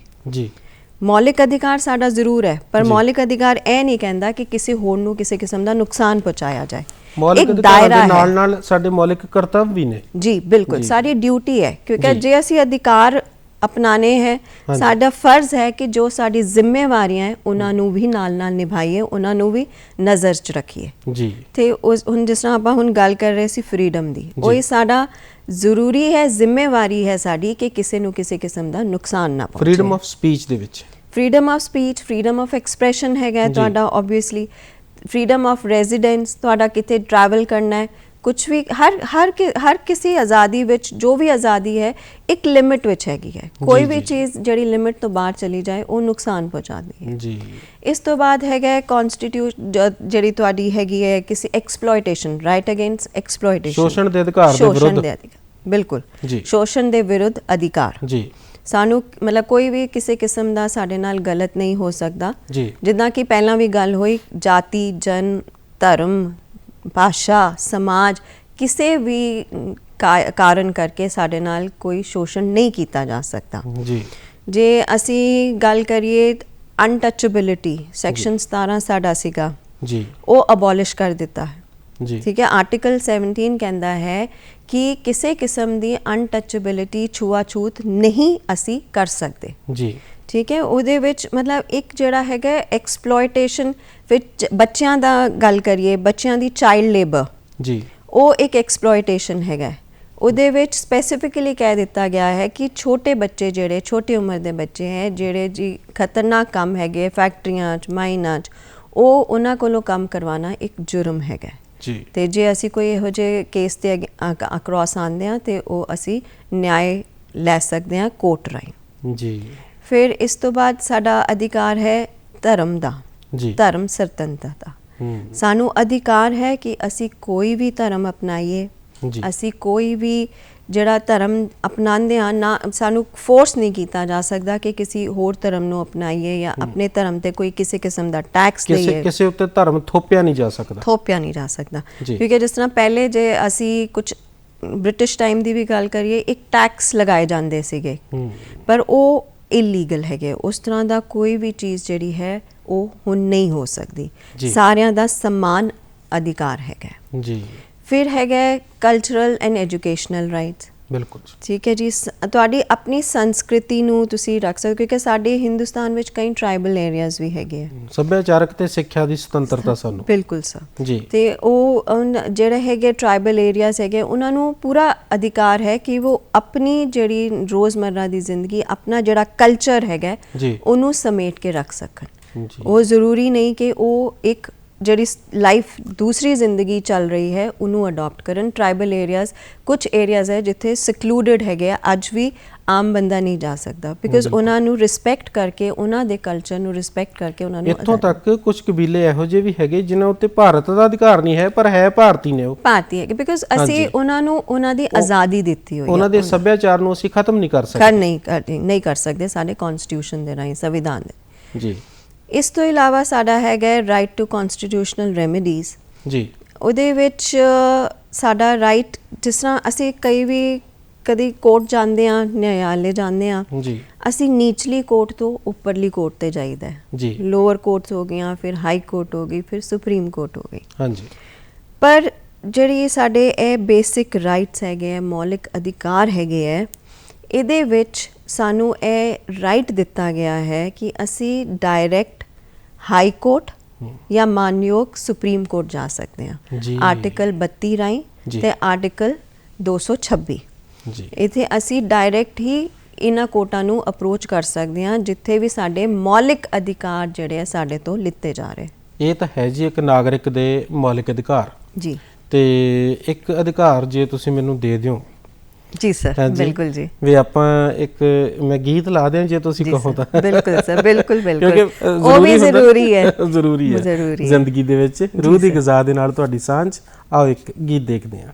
ਮੌਲਿਕ ਅਧਿਕਾਰ ਸਾਡਾ ਜ਼ਰੂਰ ਹੈ, ਪਰ ਮੌਲਿਕ ਅਧਿਕਾਰ ਇਹ ਨਹੀਂ ਕਹਿੰਦਾ ਕਿ ਕਿਸੇ ਹੋਰ ਨੂੰ ਕਿਸੇ ਕਿਸਮ ਦਾ ਨੁਕਸਾਨ ਪਹੁੰਚਾਇਆ ਜਾਏ। ਮੌਲਿਕ ਅਧਿਕਾਰਾਂ ਦੇ ਨਾਲ ਨਾਲ ਸਾਡੇ ਮੌਲਿਕ ਕਰਤੱਵ ਵੀ ਨੇ। ਜੀ ਬਿਲਕੁਲ, ਸਾਡੀ ਡਿਊਟੀ ਹੈ, ਕਿਉਂਕਿ ਜੇ ਅਸੀਂ ਅਧਿਕਾਰ ਅਪਣਾਣੇ ਹੈ, ਸਾਡਾ ਫਰਜ਼ ਹੈ ਕਿ ਜੋ ਸਾਡੀ ਜ਼ਿੰਮੇਵਾਰੀਆਂ ਹੈ ਉਹਨਾਂ ਨੂੰ ਵੀ ਨਾਲ ਨਾਲ ਨਿਭਾਈਏ, ਉਹਨਾਂ ਨੂੰ ਵੀ ਨਜ਼ਰ 'ਚ ਰੱਖੀਏ ਜੀ। ਤੇ ਹੁਣ ਜਿਸ ਤਰ੍ਹਾਂ ਆਪਾਂ ਹੁਣ ਗੱਲ ਕਰ ਰਹੇ ਸੀ ਫਰੀडम ਦੀ, ਉਹੀ ਸਾਡਾ ਜ਼ਰੂਰੀ ਹੈ, ਜ਼ਿੰਮੇਵਾਰੀ ਹੈ ਸਾਡੀ ਕਿ ਕਿਸੇ ਨੂੰ ਕਿਸੇ ਕਿਸਮ ਦਾ ਨੁਕਸਾਨ ਨਾ ਪਹੁੰਚੇ। ਫਰੀडम ਆਫ ਸਪੀਚ ਦੇ ਵਿੱਚ freedom of speech, freedom of expression ਹੈਗਾ ਤੁਹਾਡਾ, ਓਬਵੀਅਸਲੀ ਫਰੀडम ਆਫ ਰੈਜ਼ੀਡੈਂਸ, ਤੁਹਾਡਾ ਕਿਤੇ ਟਰੈਵਲ ਕਰਨਾ ਹੈ, ਕੁਛ ਵੀ ਹਰ ਕਿਸੇ ਆਜ਼ਾਦੀ ਵਿੱਚ ਜੋ ਵੀ ਆਜ਼ਾਦੀ ਹੈ ਇੱਕ ਲਿਮਿਟ ਵਿੱਚ ਹੈਗੀ ਹੈ। ਕੋਈ ਵੀ ਚੀਜ਼ ਜਿਹੜੀ ਲਿਮਿਟ ਤੋਂ ਬਾਹਰ ਚਲੀ ਜਾਏ ਉਹ ਨੁਕਸਾਨ ਪਹੁੰਚਾਉਂਦੀ ਹੈ ਜੀ। ਇਸ ਤੋਂ ਬਾਅਦ ਹੈਗਾ ਕਨਸਟੀਟਿਊਸ਼ਨ, ਜਿਹੜੀ ਤੁਹਾਡੀ ਹੈਗੀ ਹੈ ਕਿਸੇ ਐਕਸਪਲੋਇਟੇਸ਼ਨ, ਰਾਈਟ ਅਗੇਂਸਟ ਐਕਸਪਲੋਇਟੇਸ਼ਨ, ਸ਼ੋਸ਼ਣ ਦੇ ਅਧਿਕਾਰ ਦੇ ਵਿਰੁੱਧ, ਬਿਲਕੁਲ ਸ਼ੋਸ਼ਣ ਦੇ ਵਿਰੁੱਧ ਅਧਿਕਾਰ ਜੀ। ਸਾਨੂੰ ਮਤਲਬ ਕੋਈ ਵੀ ਕਿਸੇ ਕਿਸਮ ਦਾ ਸਾਡੇ ਨਾਲ ਗਲਤ ਨਹੀਂ ਹੋ ਸਕਦਾ, ਜਿੱਦਾਂ ਕਿ ਪਹਿਲਾਂ ਵੀ ਗੱਲ ਹੋਈ, ਜਾਤੀ, ਜਨ, ਧਰਮ, ਭਾਸ਼ਾ, ਸਮਾਜ, ਕਿਸੇ ਵੀ ਕਾਰਨ ਕਰਕੇ ਸਾਡੇ ਨਾਲ ਕੋਈ ਸ਼ੋਸ਼ਣ ਨਹੀਂ ਕੀਤਾ ਜਾ ਸਕਦਾ ਜੀ। ਜੇ ਅਸੀਂ ਗੱਲ ਕਰੀਏ ਅਨਟੱਚੇਬਿਲਿਟੀ, ਸੈਕਸ਼ਨ 17 ਸਾਡਾ ਸੀਗਾ ਜੀ, ਉਹ ਅਬੋਲਿਸ਼ ਕਰ ਦਿੱਤਾ ਹੈ ਜੀ, ਠੀਕ ਹੈ। ਆਰਟੀਕਲ 17 ਕਹਿੰਦਾ ਹੈ ਕਿ ਕਿਸੇ ਕਿਸਮ ਦੀ ਅਨਟੱਚੇਬਿਲਿਟੀ, ਛੂਆ-ਛੂਤ ਨਹੀਂ ਅਸੀਂ ਕਰ ਸਕਦੇ ਜੀ, ਠੀਕ ਹੈ। ਉਹਦੇ ਵਿੱਚ ਮਤਲਬ ਇੱਕ ਜਿਹੜਾ ਹੈਗਾ ਐਕਸਪਲੋਇਟੇਸ਼ਨ ਵਿੱਚ ਬੱਚਿਆਂ ਦਾ ਗੱਲ ਕਰੀਏ, ਬੱਚਿਆਂ ਦੀ ਚਾਈਲਡ ਲੇਬਰ ਜੀ, ਉਹ ਇੱਕ ਐਕਸਪਲੋਇਟੇਸ਼ਨ ਹੈਗਾ। ਉਹਦੇ ਵਿੱਚ ਸਪੈਸੀਫਿਕਲੀ ਕਹਿ ਦਿੱਤਾ ਗਿਆ ਹੈ ਕਿ ਛੋਟੇ ਬੱਚੇ, ਜਿਹੜੇ ਛੋਟੀ ਉਮਰ ਦੇ ਬੱਚੇ ਹੈ, ਜਿਹੜੇ ਜੀ ਖਤਰਨਾਕ ਕੰਮ ਹੈਗੇ ਫੈਕਟਰੀਆਂ 'ਚ, ਮਾਈਨਾਂ 'ਚ, ਉਹ ਉਹਨਾਂ ਕੋਲੋਂ ਕੰਮ ਕਰਵਾਉਣਾ ਇੱਕ ਜੁਰਮ ਹੈਗਾ ਜੀ। ਤੇ ਜੇ ਅਸੀਂ ਕੋਈ ਇਹੋ ਜਿਹੇ ਕੇਸ ਤੇ ਅਕ੍ਰੋਸ ਆਉਂਦੇ ਹਾਂ ਤੇ ਉਹ ਅਸੀਂ ਨਿਆਂ ਲੈ ਸਕਦੇ ਹਾਂ ਕੋਰਟ ਰਾਹੀਂ ਜੀ। ਫਿਰ ਇਸ ਤੋਂ ਬਾਅਦ ਸਾਡਾ ਅਧਿਕਾਰ ਹੈ ਧਰਮ ਦਾ ਜੀ, ਧਰਮ ਸੁਤੰਤਰਤਾ। ਸਾਨੂੰ ਅਧਿਕਾਰ ਹੈ ਕਿ ਅਸੀਂ ਕੋਈ ਵੀ ਧਰਮ ਅਪਣਾਈਏ, ਅਸੀਂ ਕੋਈ ਵੀ ਜਿਹੜਾ ਧਰਮ ਅਪਣਾਉਂਦੇ ਹਾਂ ਨਾ, ਸਾਨੂੰ ਫੋਰਸ ਨਹੀਂ ਕੀਤਾ ਜਾ ਸਕਦਾ ਕਿ ਕਿਸੇ ਹੋਰ ਧਰਮ ਨੂੰ ਅਪਣਾਈਏ ਜਾਂ ਆਪਣੇ ਧਰਮ ਤੇ ਕੋਈ ਕਿਸੇ ਕਿਸਮ ਦਾ ਟੈਕਸ ਦੇਈਏ, ਕਿਸੇ ਉੱਤੇ ਧਰਮ ਥੋਪਿਆ ਨਹੀਂ ਜਾ ਸਕਦਾ, ਥੋਪਿਆ ਨਹੀਂ ਜਾ ਸਕਦਾ। ਕਿਉਂਕਿ ਜਿਸ ਤਰ੍ਹਾਂ ਪਹਿਲੇ ਜੇ ਅਸੀਂ ਕੁਝ ਬ੍ਰਿਟਿਸ਼ ਟਾਈਮ ਦੀ ਵੀ ਗੱਲ ਕਰੀਏ, ਇੱਕ ਟੈਕਸ ਲਗਾਏ ਜਾਂਦੇ ਸੀਗੇ, ਪਰ ਉਹ ਇਲੀਗਲ ਹੈਗੇ। ਉਸ ਤਰ੍ਹਾਂ ਦਾ ਕੋਈ ਵੀ ਚੀਜ਼ ਜਿਹੜੀ ਹੈ ਉਹ ਹੁਣ ਨਹੀਂ ਹੋ ਸਕਦੀ। ਸਾਰਿਆਂ ਦਾ ਸਮਾਨ ਅਧਿਕਾਰ ਹੈਗਾ ਜੀ। ਫਿਰ ਹੈਗਾ ਕਲਚਰਲ ਐਂਡ ਐਜੂਕੇਸ਼ਨਲ ਰਾਈਟਸ, ਬਿਲਕੁਲ ਠੀਕ ਹੈ ਜੀ। ਤੁਹਾਡੀ ਆਪਣੀ ਸੰਸਕ੍ਰਿਤੀ ਨੂੰ ਤੁਸੀਂ ਰੱਖ ਸਕਦੇ ਹੋ, ਕਿਉਂਕਿ ਸਾਡੇ ਹਿੰਦੁਸਤਾਨ ਵਿੱਚ ਕਈ ਟ੍ਰਾਈਬਲ ਏਰੀਆਜ਼ ਵੀ ਹੈਗੇ ਆ। ਸੱਭਿਆਚਾਰਕ ਤੇ ਸਿੱਖਿਆ ਦੀ ਸੁਤੰਤਰਤਾ ਸਾਨੂੰ, ਬਿਲਕੁਲ ਸਰ ਜੀ। ਤੇ ਉਹ ਜਿਹੜੇ ਹੈਗੇ ਟ੍ਰਾਈਬਲ ਏਰੀਆਜ਼ ਹੈਗੇ, ਉਹਨਾਂ ਨੂੰ ਪੂਰਾ ਅਧਿਕਾਰ ਹੈ ਕਿ ਉਹ ਆਪਣੀ ਜਿਹੜੀ ਰੋਜ਼ਮਰਰਾ ਦੀ ਜ਼ਿੰਦਗੀ, ਆਪਣਾ ਜਿਹੜਾ ਕਲਚਰ ਹੈਗਾ ਉਹਨੂੰ ਸਮੇਟ ਕੇ ਰੱਖ ਸਕਣ। ਉਹ ਜ਼ਰੂਰੀ ਨਹੀਂ ਕਿ ਉਹ ਇੱਕ ਜਿਹੜੀ ਲਾਈਫ ਦੂਸਰੀ ਜ਼ਿੰਦਗੀ ਚੱਲ ਰਹੀ ਹੈ ਉਹਨੂੰ ਅਡਾਪਟ ਕਰਨ। ਟ੍ਰਾਈਬਲ ਏਰੀਆਜ਼, ਕੁਝ ਏਰੀਆਜ਼ ਹੈ ਜਿੱਥੇ ਸਿਕਲੂਡਡ ਹੈਗੇ ਆ, ਅੱਜ ਵੀ ਆਮ ਬੰਦਾ ਨਹੀਂ ਜਾ ਸਕਦਾ, ਬਿਕਾਜ਼ ਉਹਨਾਂ ਨੂੰ ਰਿਸਪੈਕਟ ਕਰਕੇ, ਉਹਨਾਂ ਦੇ ਕਲਚਰ ਨੂੰ ਰਿਸਪੈਕਟ ਕਰਕੇ ਉਹਨਾਂ ਨੂੰ। ਇੱਥੋਂ ਤੱਕ ਕੁਝ ਕਬੀਲੇ ਇਹੋ ਜਿਹੇ ਵੀ ਹੈਗੇ ਜਿਨ੍ਹਾਂ ਉੱਤੇ ਭਾਰਤ ਦਾ ਅਧਿਕਾਰ ਨਹੀਂ ਹੈ, ਪਰ ਹੈ ਭਾਰਤੀ ਨੇ, ਉਹ ਭਾਰਤੀ ਹੈਗੇ, ਬਿਕਾਜ਼ ਅਸੀਂ ਉਹਨਾਂ ਨੂੰ ਉਹਨਾਂ ਦੀ ਆਜ਼ਾਦੀ ਦਿੱਤੀ ਹੋਈ ਹੈ। ਉਹਨਾਂ ਦੇ ਸੱਭਿਆਚਾਰ ਨੂੰ ਅਸੀਂ ਖਤਮ ਨਹੀਂ ਕਰ ਸਕਦੇ, ਨਹੀਂ ਕਰ ਸਕਦੇ ਸਾਡੇ ਕਨਸਟੀਟਿਊਸ਼ਨ ਦੇ ਰਾਹੀਂ, ਸੰਵਿਧਾਨ ਦੇ ਜੀ। ਇਸ ਤੋਂ ਇਲਾਵਾ ਸਾਡਾ ਹੈਗਾ ਰਾਈਟ ਟੂ ਕਨਸਟੀਟਿਊਸ਼ਨਲ ਰੈਮੀਡੀਜ਼ ਜੀ। ਉਹਦੇ ਵਿੱਚ ਸਾਡਾ ਰਾਈਟ, ਜਿਸ ਤਰ੍ਹਾਂ ਅਸੀਂ ਕਦੀ ਕੋਰਟ ਜਾਂਦੇ ਹਾਂ, ਨਿਆਂਲੈ ਜਾਂਦੇ ਹਾਂ ਜੀ, ਅਸੀਂ ਨੀਚਲੀ ਕੋਰਟ ਤੋਂ ਉੱਪਰਲੀ ਕੋਰਟ ਤੇ ਜਾਈਦਾ ਜੀ। ਲੋਅਰ ਕੋਰਟਸ ਹੋ ਗਈਆਂ, ਫਿਰ ਹਾਈ ਕੋਰਟ ਹੋ ਗਈ, ਫਿਰ ਸੁਪਰੀਮ ਕੋਰਟ ਹੋ ਗਈ ਹਾਂਜੀ। ਪਰ ਜਿਹੜੀ ਸਾਡੇ ਇਹ ਬੇਸਿਕ ਰਾਈਟਸ ਹੈਗੇ ਆ, ਮੌਲਿਕ ਅਧਿਕਾਰ ਹੈਗੇ ਹੈ, ਇਹਦੇ ਵਿੱਚ ਸਾਨੂੰ ਇਹ ਰਾਈਟ ਦਿੱਤਾ ਗਿਆ ਹੈ ਕਿ ਅਸੀਂ ਡਾਇਰੈਕਟ ਹਾਈ ਕੋਰਟ ਜਾਂ ਮਾਨਯੋਗ ਸੁਪਰੀਮ ਕੋਰਟ ਜਾ ਸਕਦੇ ਹਾਂ, ਆਰਟੀਕਲ 32 ਰਾਹੀਂ ਤੇ ਆਰਟੀਕਲ 226 ਜੀ। ਇੱਥੇ ਅਸੀਂ ਡਾਇਰੈਕਟ ਹੀ ਇਹਨਾਂ ਕੋਰਟਾਂ ਨੂੰ ਅਪਰੋਚ ਕਰ ਸਕਦੇ ਹਾਂ ਜਿੱਥੇ ਵੀ ਸਾਡੇ ਮੌਲਿਕ ਅਧਿਕਾਰ ਜਿਹੜੇ ਆ ਸਾਡੇ ਤੋਂ ਲਿੱਤੇ ਜਾ ਰਹੇ। ਇਹ ਤਾਂ ਹੈ ਜੀ ਇੱਕ ਨਾਗਰਿਕ ਦੇ ਮੌਲਿਕ ਅਧਿਕਾਰ ਜੀ। ਤੇ ਇੱਕ ਅਧਿਕਾਰ ਜੇ ਤੁਸੀਂ ਮੈਨੂੰ ਦੇ ਦਿਓ ਜੀ ਸਰ, ਬਿਲਕੁਲ ਜੀ, ਵੀ ਆਪਾਂ ਇੱਕ ਮੈਂ ਗੀਤ ਲਾ ਦਿਆਂ ਜੇ ਤੁਸੀਂ ਕਹੋ ਤਾਂ। ਬਿਲਕੁਲ ਸਰ, ਬਿਲਕੁਲ ਬਿਲਕੁਲ, ਉਹ ਵੀ ਜ਼ਰੂਰੀ ਹੈ, ਜ਼ਰੂਰੀ ਹੈ ਜ਼ਿੰਦਗੀ ਦੇ ਵਿੱਚ ਰੂਹ ਦੀ ਗ਼ਜ਼ਾ ਦੇ ਨਾਲ ਤੁਹਾਡੀ ਸਾਂਝ। ਆਓ ਇੱਕ ਗੀਤ ਦੇਖਦੇ ਹਾਂ।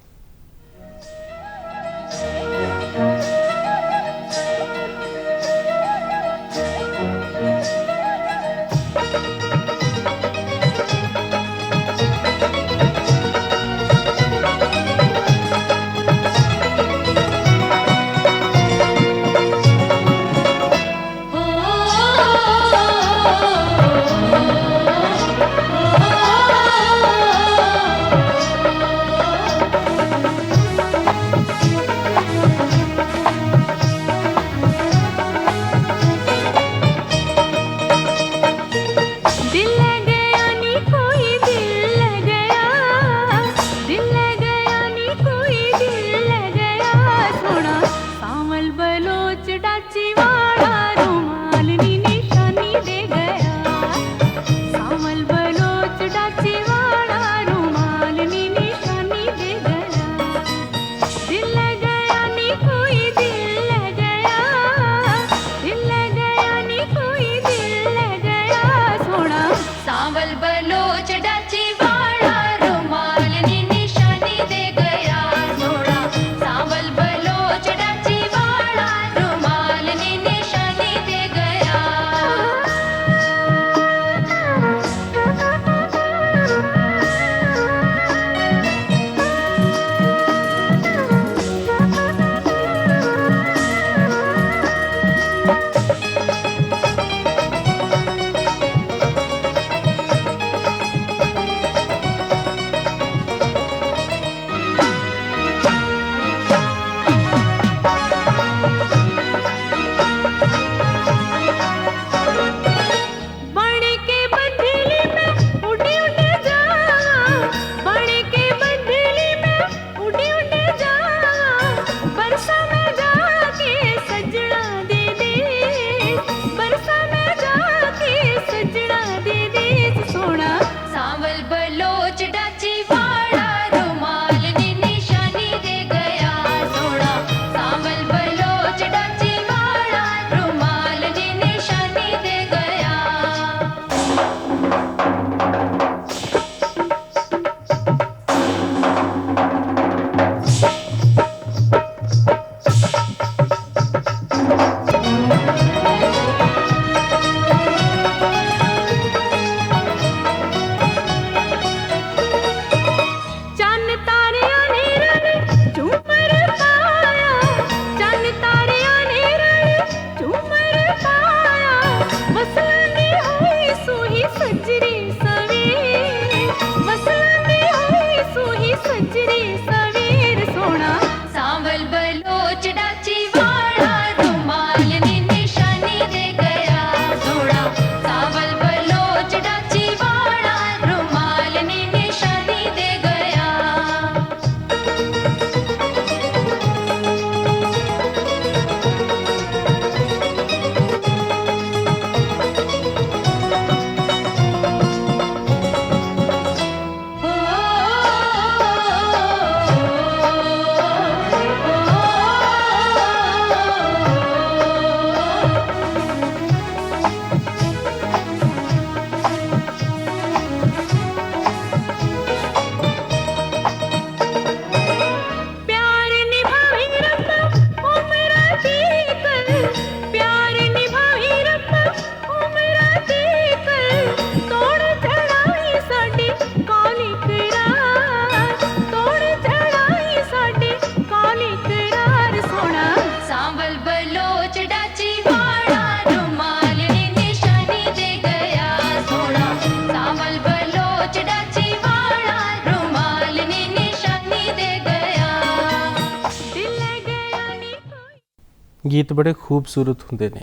ਗੀਤ ਬੜੇ ਖੂਬਸੂਰਤ ਹੁੰਦੇ ਨੇ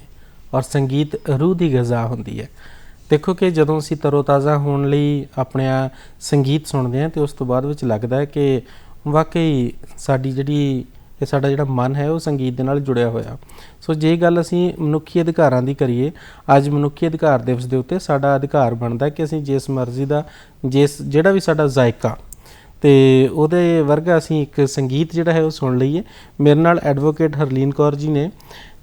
ਔਰ ਸੰਗੀਤ ਰੂਹ ਦੀ ਗਜ਼ਾ ਹੁੰਦੀ ਹੈ। ਦੇਖੋ ਕਿ ਜਦੋਂ ਅਸੀਂ ਤਰੋਤਾਜ਼ਾ ਹੋਣ ਲਈ ਆਪਣੇ ਸੰਗੀਤ ਸੁਣਦੇ ਹਾਂ ਤੇ ਉਸ ਤੋਂ ਬਾਅਦ ਵਿੱਚ ਲੱਗਦਾ ਹੈ ਕਿ ਵਾਕਈ ਸਾਡਾ ਜਿਹੜਾ ਮਨ ਹੈ ਉਹ ਸੰਗੀਤ ਦੇ ਨਾਲ ਜੁੜਿਆ ਹੋਇਆ। ਸੋ ਜੇ ਗੱਲ ਅਸੀਂ ਮਨੁੱਖੀ ਅਧਿਕਾਰਾਂ ਦੀ ਕਰੀਏ, ਅੱਜ ਮਨੁੱਖੀ ਅਧਿਕਾਰ ਦਿਵਸ ਦੇ ਉੱਤੇ ਸਾਡਾ ਅਧਿਕਾਰ ਬਣਦਾ ਕਿ ਅਸੀਂ ਜਿਸ ਮਰਜ਼ੀ ਦਾ ਜਿਹੜਾ ਵੀ ਸਾਡਾ ਜ਼ਾਇਕਾ ਤੇ ਉਹਦੇ ਵਰਗਾ ਅਸੀਂ ਇੱਕ ਸੰਗੀਤ ਜਿਹੜਾ ਹੈ ਉਹ ਸੁਣ ਲਈਏ। ਮੇਰੇ ਨਾਲ ਐਡਵੋਕੇਟ ਹਰਲੀਨ ਕੌਰ ਜੀ ਨੇ,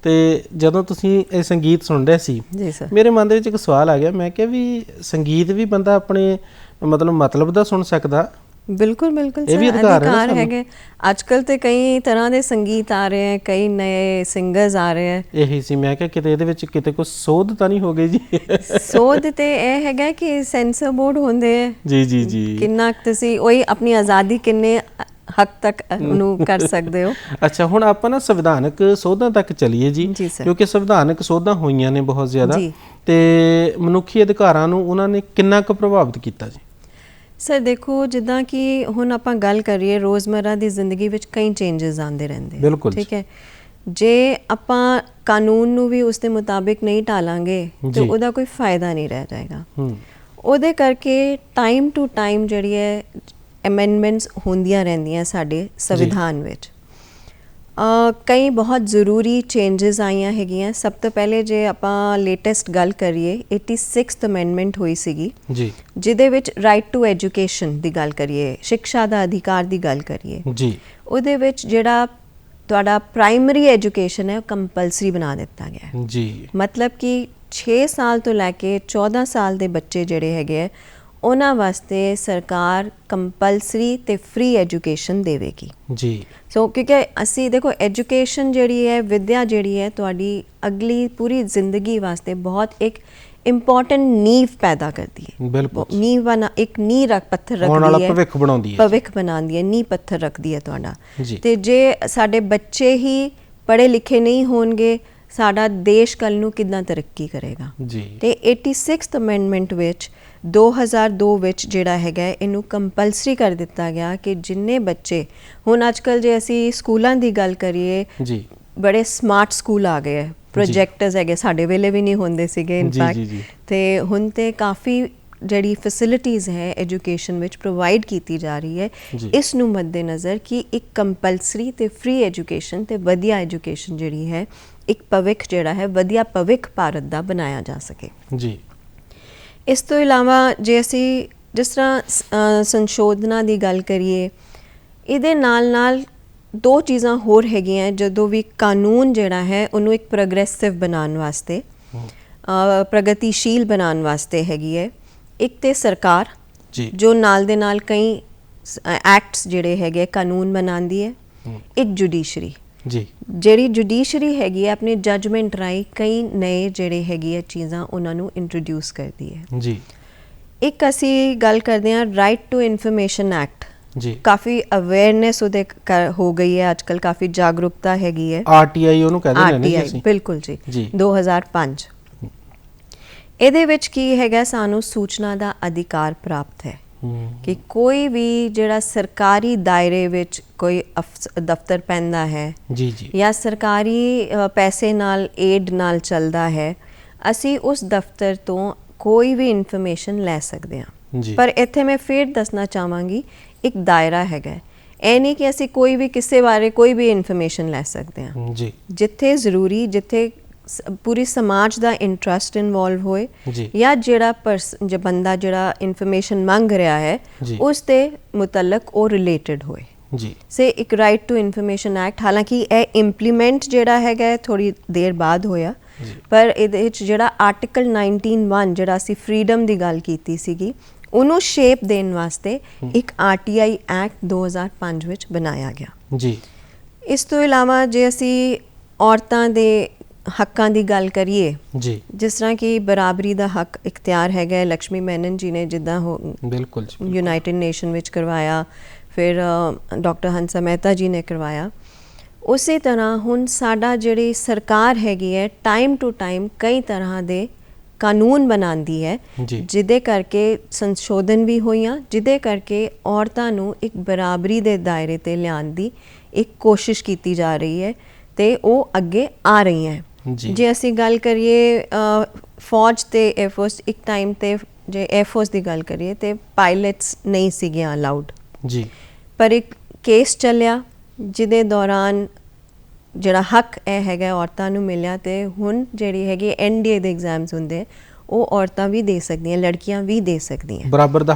ਤੇ ਜਦੋਂ ਤੁਸੀਂ ਇਹ ਸੰਗੀਤ ਸੁਣ ਰਹੇ ਸੀ ਜੀ ਸਰ, ਮੇਰੇ ਮਨ ਦੇ ਵਿੱਚ ਇੱਕ ਸਵਾਲ ਆ ਗਿਆ। ਮੈਂ ਕਿਹਾ ਵੀ ਸੰਗੀਤ ਵੀ ਬੰਦਾ ਆਪਣੇ ਮਤਲਬ ਦਾ ਸੁਣ ਸਕਦਾ? ਬਿਲਕੁਲ ਬਿਲकुल ਇਹ ਵੀ ਅਧਿਕਾਰ ਹੈਗੇ। ਅੱਜ ਕੱਲ ਤੇ ਕਈ ਤਰ੍ਹਾਂ ਦੇ ਸੰਗੀਤ ਆ ਰਹੇ ਹੈ, ਕਈ ਨਏ ਸਿੰਗਰਸ ਆ ਰਹੇ ਹੈ। ਇਹੀ ਸੀ ਮੈਂ ਕਿਹਾ ਕਿਤੇ ਇਹਦੇ ਵਿੱਚ ਕਿਤੇ ਕੋਈ ਸੋਧ ਤਾਂ ਨਹੀਂ ਹੋ ਗਈ ਜੀ? ਸੋਧ ਤੇ ਇਹ ਹੈਗਾ ਕਿ ਸੈਂਸਰ ਬੋਰਡ ਹੁੰਦੇ ਹੈ। ਜੀ ਜੀ ਜੀ। ਕਿੰਨਾ ਤੁਸੀਂ ਉਹੀ ਆਪਣੀ ਆਜ਼ਾਦੀ ਕਿੰਨੇ ਹੱਦ ਤੱਕ ਨੂੰ ਕਰ ਸਕਦੇ ਹੋ। ਅੱਛਾ, ਹੁਣ ਆਪਾਂ ਨਾ ਸੰਵਿਧਾਨਕ ਸੋਧਾਂ ਤੱਕ ਚੱਲੀਏ ਜੀ, ਕਿਉਂਕਿ ਸੰਵਿਧਾਨਕ ਸੋਧਾਂ ਹੋਈਆਂ ਨੇ ਬਹੁਤ ਜ਼ਿਆਦਾ, ਤੇ ਮਨੁੱਖੀ ਅਧਿਕਾਰਾਂ ਨੂੰ ਉਹਨਾਂ ਨੇ ਕਿੰਨਾ ਕੁ ਪ੍ਰਭਾਵਿਤ ਕੀਤਾ ਜੀ? ਸਰ ਦੇਖੋ, ਜਿੱਦਾਂ ਕਿ ਹੁਣ ਆਪਾਂ ਗੱਲ ਕਰੀਏ ਰੋਜ਼ਮर्रा ਦੀ ਜ਼ਿੰਦਗੀ ਵਿੱਚ ਕਈ ਚੇਂਜਸ ਆਉਂਦੇ ਰਹਿੰਦੇ। ਬਿਲਕੁਲ, ਠੀਕ ਹੈ। ਜੇ ਆਪਾਂ ਕਾਨੂੰਨ ਨੂੰ ਵੀ ਉਸ ਦੇ ਮੁਤਾਬਿਕ ਨਹੀਂ ਢਾਲਾਂਗੇ ਤੇ ਉਹਦਾ ਕੋਈ ਫਾਇਦਾ ਨਹੀਂ ਰਹਿ ਜਾਏਗਾ। ਉਹਦੇ ਕਰਕੇ ਟਾਈਮ ਟੂ ਟਾਈਮ ਜਿਹੜੀ ਹੈ ਅਮੈਂਡਮੈਂਟਸ ਹੁੰਦੀਆਂ ਰਹਿੰਦੀਆਂ ਸਾਡੇ ਸੰਵਿਧਾਨ ਵਿੱਚ। ਕਈ ਬਹੁਤ ਜ਼ਰੂਰੀ ਚੇਂਜਸ ਆਈਆਂ ਹੈਗੀਆਂ। ਸਭ ਤੋਂ ਪਹਿਲੇ ਜੇ ਆਪਾਂ ਲੇਟੈਸਟ ਗੱਲ ਕਰੀਏ, 86th ਅਮੈਂਡਮੈਂਟ ਹੋਈ ਸੀਗੀ ਜੀ, ਜਿਹਦੇ ਵਿੱਚ ਰਾਈਟ ਟੂ ਐਜੂਕੇਸ਼ਨ ਦੀ ਗੱਲ ਕਰੀਏ, ਸਿੱਖਿਆ ਦਾ ਅਧਿਕਾਰ ਦੀ ਗੱਲ ਕਰੀਏ ਜੀ, ਉਹਦੇ ਵਿੱਚ ਜਿਹੜਾ ਤੁਹਾਡਾ ਪ੍ਰਾਇਮਰੀ ਐਜੂਕੇਸ਼ਨ ਹੈ ਉਹ ਕੰਪਲਸਰੀ ਬਣਾ ਦਿੱਤਾ ਗਿਆ ਜੀ। ਮਤਲਬ ਕਿ 6 ਸਾਲ ਤੋਂ ਲੈ ਕੇ 14 ਸਾਲ ਦੇ ਬੱਚੇ ਜਿਹੜੇ ਹੈਗੇ ਹੈ ਉਹਨਾਂ ਵਾਸਤੇ ਸਰਕਾਰ ਕੰਪਲਸਰੀ ਤੇ ਫ੍ਰੀ ਐਜੂਕੇਸ਼ਨ ਦੇਵੇਗੀ ਜੀ। ਸੋ ਕਿਉਂਕਿ ਅਸੀਂ ਦੇਖੋ ਐਜੂਕੇਸ਼ਨ ਜਿਹੜੀ ਹੈ, ਵਿੱਦਿਆ ਜਿਹੜੀ ਹੈ ਤੁਹਾਡੀ ਅਗਲੀ ਪੂਰੀ ਜ਼ਿੰਦਗੀ ਵਾਸਤੇ ਬਹੁਤ ਇੱਕ ਇੰਪੋਰਟੈਂਟ ਨੀਂਹ ਪੈਦਾ ਕਰਦੀ ਹੈ। ਬਿਲਕੁਲ, ਇੱਕ ਨੀਂਹ ਪੱਥਰ ਰੱਖਦੀ ਹੈ, ਭਵਿੱਖ ਬਣਾਉਂਦੀ ਹੈ, ਨੀਂਹ ਪੱਥਰ ਰੱਖਦੀ ਹੈ ਤੁਹਾਡਾ। ਤੇ ਜੇ ਸਾਡੇ ਬੱਚੇ ਹੀ ਪੜ੍ਹੇ ਲਿਖੇ ਨਹੀਂ ਹੋਣਗੇ, ਸਾਡਾ ਦੇਸ਼ ਕੱਲ੍ਹ ਨੂੰ ਕਿੱਦਾਂ ਤਰੱਕੀ ਕਰੇਗਾ ਜੀ। ਤੇ 86th ਅਮੈਂਡਮੈਂਟ ਵਿੱਚ 2002 ਵਿੱਚ ਜਿਹੜਾ ਹੈਗਾ ਇਹਨੂੰ ਕੰਪਲਸਰੀ ਕਰ ਦਿੱਤਾ ਗਿਆ ਕਿ ਜਿੰਨੇ ਬੱਚੇ ਹੁਣ ਅੱਜ ਕੱਲ੍ਹ ਜੇ ਅਸੀਂ ਸਕੂਲਾਂ ਦੀ ਗੱਲ ਕਰੀਏ ਜੀ, ਬੜੇ ਸਮਾਰਟ ਸਕੂਲ ਆ ਗਏ ਹੈ, ਪ੍ਰੋਜੈਕਟਰਸ ਹੈਗੇ, ਸਾਡੇ ਵੇਲੇ ਵੀ ਨਹੀਂ ਹੁੰਦੇ ਸੀਗੇ ਇਨਫੈਕਟ। ਤੇ ਹੁਣ ਤੇ ਕਾਫੀ ਜਿਹੜੀ ਫੈਸਿਲਿਟੀਜ਼ ਹੈ ਐਜੂਕੇਸ਼ਨ ਵਿੱਚ ਪ੍ਰੋਵਾਈਡ ਕੀਤੀ ਜਾ ਰਹੀ ਹੈ। ਇਸ ਨੂੰ ਮੱਦੇ ਨਜ਼ਰ ਕਿ ਇੱਕ ਕੰਪਲਸਰੀ ਤੇ ਫ੍ਰੀ ਐਜੂਕੇਸ਼ਨ ਤੇ ਵਧੀਆ ਐਜੂਕੇਸ਼ਨ ਜਿਹੜੀ ਹੈ, ਇੱਕ ਭਵਿੱਖ ਜਿਹੜਾ ਹੈ, ਵਧੀਆ ਭਵਿੱਖ ਭਾਰਤ ਦਾ ਬਣਾਇਆ ਜਾ ਸਕੇ ਜੀ। ਇਸ ਤੋਂ ਇਲਾਵਾ ਜੇ ਅਸੀਂ ਜਿਸ ਤਰ੍ਹਾਂ ਸੰਸ਼ੋਧਨਾਂ ਦੀ ਗੱਲ ਕਰੀਏ, ਇਹਦੇ ਨਾਲ ਦੋ ਚੀਜ਼ਾਂ ਹੋਰ ਹੈਗੀਆਂ ਜਦੋਂ ਵੀ ਕਾਨੂੰਨ ਜਿਹੜਾ ਹੈ ਉਹਨੂੰ ਇੱਕ ਪ੍ਰੋਗਰੈਸਿਵ ਬਣਾਉਣ ਵਾਸਤੇ, ਪ੍ਰਗਤੀਸ਼ੀਲ ਬਣਾਉਣ ਵਾਸਤੇ ਹੈਗੀ ਹੈ। ਇੱਕ ਤੇ ਸਰਕਾਰ ਜੋ ਨਾਲ ਦੇ ਨਾਲ ਕਈ ਐਕਟਸ ਜਿਹੜੇ ਹੈਗੇ ਕਾਨੂੰਨ ਬਣਾਉਂਦੀ ਹੈ। ਇੱਕ ਜੁਡੀਸ਼ਰੀ ਜੀ, ਜਿਹੜੀ ਜੁਡੀਸ਼ਰੀ ਹੈਗੀ ਹੈ ਆਪਣੀ ਜੱਜਮੈਂਟ ਰਾਹੀਂ ਕਈ ਨਏ ਜਿਹੜੇ ਹੈਗੀ ਹੈ ਚੀਜ਼ਾਂ ਉਹਨਾਂ ਨੂੰ ਇੰਟਰੋਡਿਊਸ ਕਰਦੀ ਹੈ ਜੀ। ਇੱਕ ਅਸੀਂ ਗੱਲ ਕਰਦੇ ਹਾਂ ਰਾਈਟ ਟੂ ਇਨਫੋਰਮੇਸ਼ਨ ਐਕਟ ਜੀ, ਕਾਫੀ ਅਵੇਅਰਨੈਸ ਉਹਦੇ ਹੋ ਗਈ ਹੈ ਅੱਜ ਕੱਲ੍ਹ, ਕਾਫੀ ਜਾਗਰੂਕਤਾ ਹੈਗੀ ਹੈ। RTI ਉਹਨੂੰ ਕਹਿੰਦੇ ਨੇ ਜੀ ਅਸੀਂ। ਬਿਲਕੁਲ ਜੀ, 2005। ਇਹਦੇ ਵਿੱਚ ਕੀ ਹੈਗਾ, ਸਾਨੂੰ ਸੂਚਨਾ ਦਾ ਅਧਿਕਾਰ ਪ੍ਰਾਪਤ ਹੈ ਕਿ ਕੋਈ ਵੀ ਜਿਹੜਾ ਸਰਕਾਰੀ ਦਾਇਰੇ ਵਿੱਚ ਕੋਈ ਦਫ਼ਤਰ ਪੈਂਦਾ ਹੈ ਜੀ ਜੀ, ਜਾਂ ਸਰਕਾਰੀ ਪੈਸੇ ਨਾਲ ਏਡ ਨਾਲ ਚੱਲਦਾ ਹੈ, ਅਸੀਂ ਉਸ ਦਫ਼ਤਰ ਤੋਂ ਕੋਈ ਵੀ ਇਨਫੋਰਮੇਸ਼ਨ ਲੈ ਸਕਦੇ ਹਾਂ। ਪਰ ਇੱਥੇ ਮੈਂ ਫਿਰ ਦੱਸਣਾ ਚਾਹਾਂਗੀ, ਇੱਕ ਦਾਇਰਾ ਹੈਗਾ। ਇਹ ਨਹੀਂ ਕਿ ਅਸੀਂ ਕੋਈ ਵੀ ਕਿਸੇ ਬਾਰੇ ਕੋਈ ਵੀ ਇਨਫੋਰਮੇਸ਼ਨ ਲੈ ਸਕਦੇ ਹਾਂ ਜੀ। ਜਿੱਥੇ ਜ਼ਰੂਰੀ, ਜਿੱਥੇ ਪੂਰੀ ਸਮਾਜ ਦਾ ਇੰਟਰਸਟ ਇਨਵੋਲਵ ਹੋਏ, ਜਾਂ ਜਿਹੜਾ ਬੰਦਾ ਜਿਹੜਾ ਇਨਫੋਰਮੇਸ਼ਨ ਮੰਗ ਰਿਹਾ ਹੈ ਉਸ ਦੇ ਮੁਤਲਕ ਉਹ ਰਿਲੇਟਡ ਹੋਏ ਜੀ। ਸੇ ਇੱਕ ਰਾਈਟ ਟੂ ਇਨਫੋਰਮੇਸ਼ਨ ਐਕਟ, ਹਾਲਾਂਕਿ ਇਹ ਇੰਪਲੀਮੈਂਟ ਜਿਹੜਾ ਹੈਗਾ ਥੋੜੀ ਦੇਰ ਬਾਅਦ ਹੋਇਆ, ਪਰ ਇਹਦੇ ਵਿੱਚ ਜਿਹੜਾ ਆਰਟੀਕਲ 19(1) ਜਿਹੜਾ ਅਸੀਂ ਫਰੀडम ਦੀ ਗੱਲ ਕੀਤੀ ਸੀਗੀ, ਉਹਨੂੰ ਸ਼ੇਪ ਦੇਣ ਵਾਸਤੇ ਇੱਕ RTI ਐਕਟ 2005 ਵਿੱਚ ਬਣਾਇਆ ਗਿਆ ਜੀ। ਇਸ ਤੋਂ ਇਲਾਵਾ ਜੇ ਅਸੀਂ ਔਰਤਾਂ ਦੇ ਹੱਕਾਂ ਦੀ ਗੱਲ ਕਰੀਏ ਜੀ, ਜਿਸ ਤਰ੍ਹਾਂ ਕਿ ਬਰਾਬਰੀ ਦਾ ਹੱਕ ਇਖਤਿਆਰ ਹੈਗਾ, ਲక్ష్ਮੀ ਮੈਨਨ ਜੀ ਨੇ ਜਿੱਦਾਂ ਬਿਲਕੁਲ ਯੂਨਾਈਟਿਡ ਨੇਸ਼ਨ ਵਿੱਚ ਕਰਵਾਇਆ, ਫਿਰ ਡਾਕਟਰ ਹੰਸਾ ਮਹਿਤਾ ਜੀ ਨੇ ਕਰਵਾਇਆ, ਉਸੇ ਤਰ੍ਹਾਂ ਹੁਣ ਸਾਡਾ ਜਿਹੜੀ ਸਰਕਾਰ ਹੈਗੀ ਹੈ ਟਾਈਮ ਟੂ ਟਾਈਮ ਕਈ ਤਰ੍ਹਾਂ ਦੇ ਕਾਨੂੰਨ ਬਣਾਉਂਦੀ ਹੈ, ਜਿਹਦੇ ਕਰਕੇ ਸੰਸ਼ੋਧਨ ਵੀ ਹੋਈਆਂ, ਜਿਹਦੇ ਕਰਕੇ ਔਰਤਾਂ ਨੂੰ ਇੱਕ ਬਰਾਬਰੀ ਦੇ ਦਾਇਰੇ 'ਤੇ ਲਿਆਉਣ ਦੀ ਇੱਕ ਕੋਸ਼ਿਸ਼ ਕੀਤੀ ਜਾ ਰਹੀ ਹੈ। ਤੇ ਉਹ ਅੱਗੇ ਆ ਰਹੀਆਂ। ਜੇ ਅਸੀਂ ਗੱਲ ਕਰੀਏ ਫੌਜ ਤੇ 에ਅਰਫੋਰਸ, ਇੱਕ ਟਾਈਮ ਤੇ ਜੇ 에ਅਰਫੋਰਸ ਦੀ ਗੱਲ ਕਰੀਏ ਤੇ ਪਾਇਲਟਸ ਨਹੀਂ ਸੀਗੀਆਂ ਅਲਾਉਡ ਜੀ, ਪਰ ਇੱਕ ਕੇਸ ਚੱਲਿਆ ਜਿਹਦੇ ਦੌਰਾਨ ਜਿਹੜਾ ਹੱਕ ਇਹ ਹੈਗਾ ਔਰਤਾਂ ਨੂੰ ਮਿਲਿਆ ਤੇ ਹੁਣ ਜਿਹੜੀ ਹੈਗੀ NDA ਦੇ ਐਗਜ਼ਾਮਸ ਹੁੰਦੇ ਉਹ ਔਰਤਾਂ ਵੀ ਦੇ ਸਕਦੀਆਂ, ਲੜਕੀਆਂ ਵੀ ਦੇ ਸਕਦੀਆਂ, ਬਰਾਬਰ ਦਾ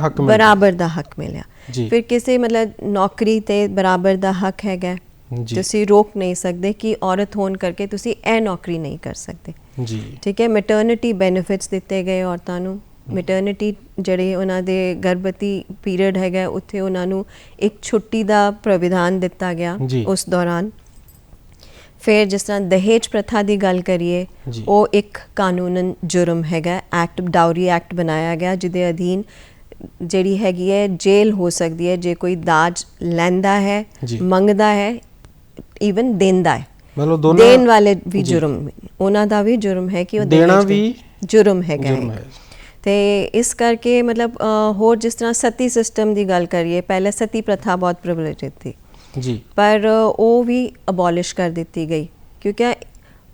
ਹੱਕ ਮਿਲਿਆ। ਫਿਰ ਕਿਸੇ ਮਤਲਬ ਨੌਕਰੀ ਤੇ ਬਰਾਬਰ ਦਾ ਹੱਕ ਹੈਗਾ, ਤੁਸੀਂ ਰੋਕ ਨਹੀਂ ਸਕਦੇ ਕਿ ਔਰਤ ਹੋਣ ਕਰਕੇ ਤੁਸੀਂ ਇਹ ਨੌਕਰੀ ਨਹੀਂ ਕਰ ਸਕਦੇ ਜੀ, ਠੀਕ ਹੈ। ਮੈਟਰਨਿਟੀ ਬੈਨੀਫਿਟਸ ਦਿੱਤੇ ਗਏ ਔਰਤਾਂ ਨੂੰ, ਮੈਟਰਨਿਟੀ ਜਿਹੜੇ ਉਹਨਾਂ ਦੇ ਗਰਭਵਤੀ ਪੀਰੀਅਡ ਹੈਗਾ ਉੱਥੇ ਉਹਨਾਂ ਨੂੰ ਇੱਕ ਛੁੱਟੀ ਦਾ ਪ੍ਰਵਿਧਾਨ ਦਿੱਤਾ ਗਿਆ ਉਸ ਦੌਰਾਨ। ਫਿਰ ਜਿਸ ਤਰ੍ਹਾਂ ਦਹੇਜ ਪ੍ਰਥਾ ਦੀ ਗੱਲ ਕਰੀਏ, ਉਹ ਇੱਕ ਕਾਨੂੰਨਨ ਜੁਰਮ ਹੈਗਾ, ਐਕਟ ਡਾਊਰੀ ਐਕਟ ਬਣਾਇਆ ਗਿਆ ਜਿਹਦੇ ਅਧੀਨ ਜਿਹੜੀ ਹੈਗੀ ਹੈ ਜੇਲ੍ਹ ਹੋ ਸਕਦੀ ਹੈ ਜੇ ਕੋਈ ਦਾਜ ਲੈਂਦਾ ਹੈ, ਮੰਗਦਾ ਹੈ, ਈਵਨ ਦਿੰਦਾ ਹੈ, ਮਤਲਬ ਦੇਣ ਵਾਲੇ ਵੀ ਜੁਰਮ, ਉਹਨਾਂ ਦਾ ਵੀ ਜੁਰਮ ਹੈ ਕਿ ਉਹ ਦੇਣਾ ਵੀ ਜੁਰਮ ਹੈਗਾ। ਤੇ ਇਸ ਕਰਕੇ ਮਤਲਬ ਹੋਰ ਜਿਸ ਤਰ੍ਹਾਂ ਸਤੀ ਸਿਸਟਮ ਦੀ ਗੱਲ ਕਰੀਏ, ਪਹਿਲੇ ਸਤੀ ਪ੍ਰਥਾ ਬਹੁਤ ਪ੍ਰਵਲਿਤ ਸੀ ਜੀ, ਪਰ ਉਹ ਵੀ ਅਬੋਲਿਸ਼ ਕਰ ਦਿੱਤੀ ਗਈ ਕਿਉਂਕਿ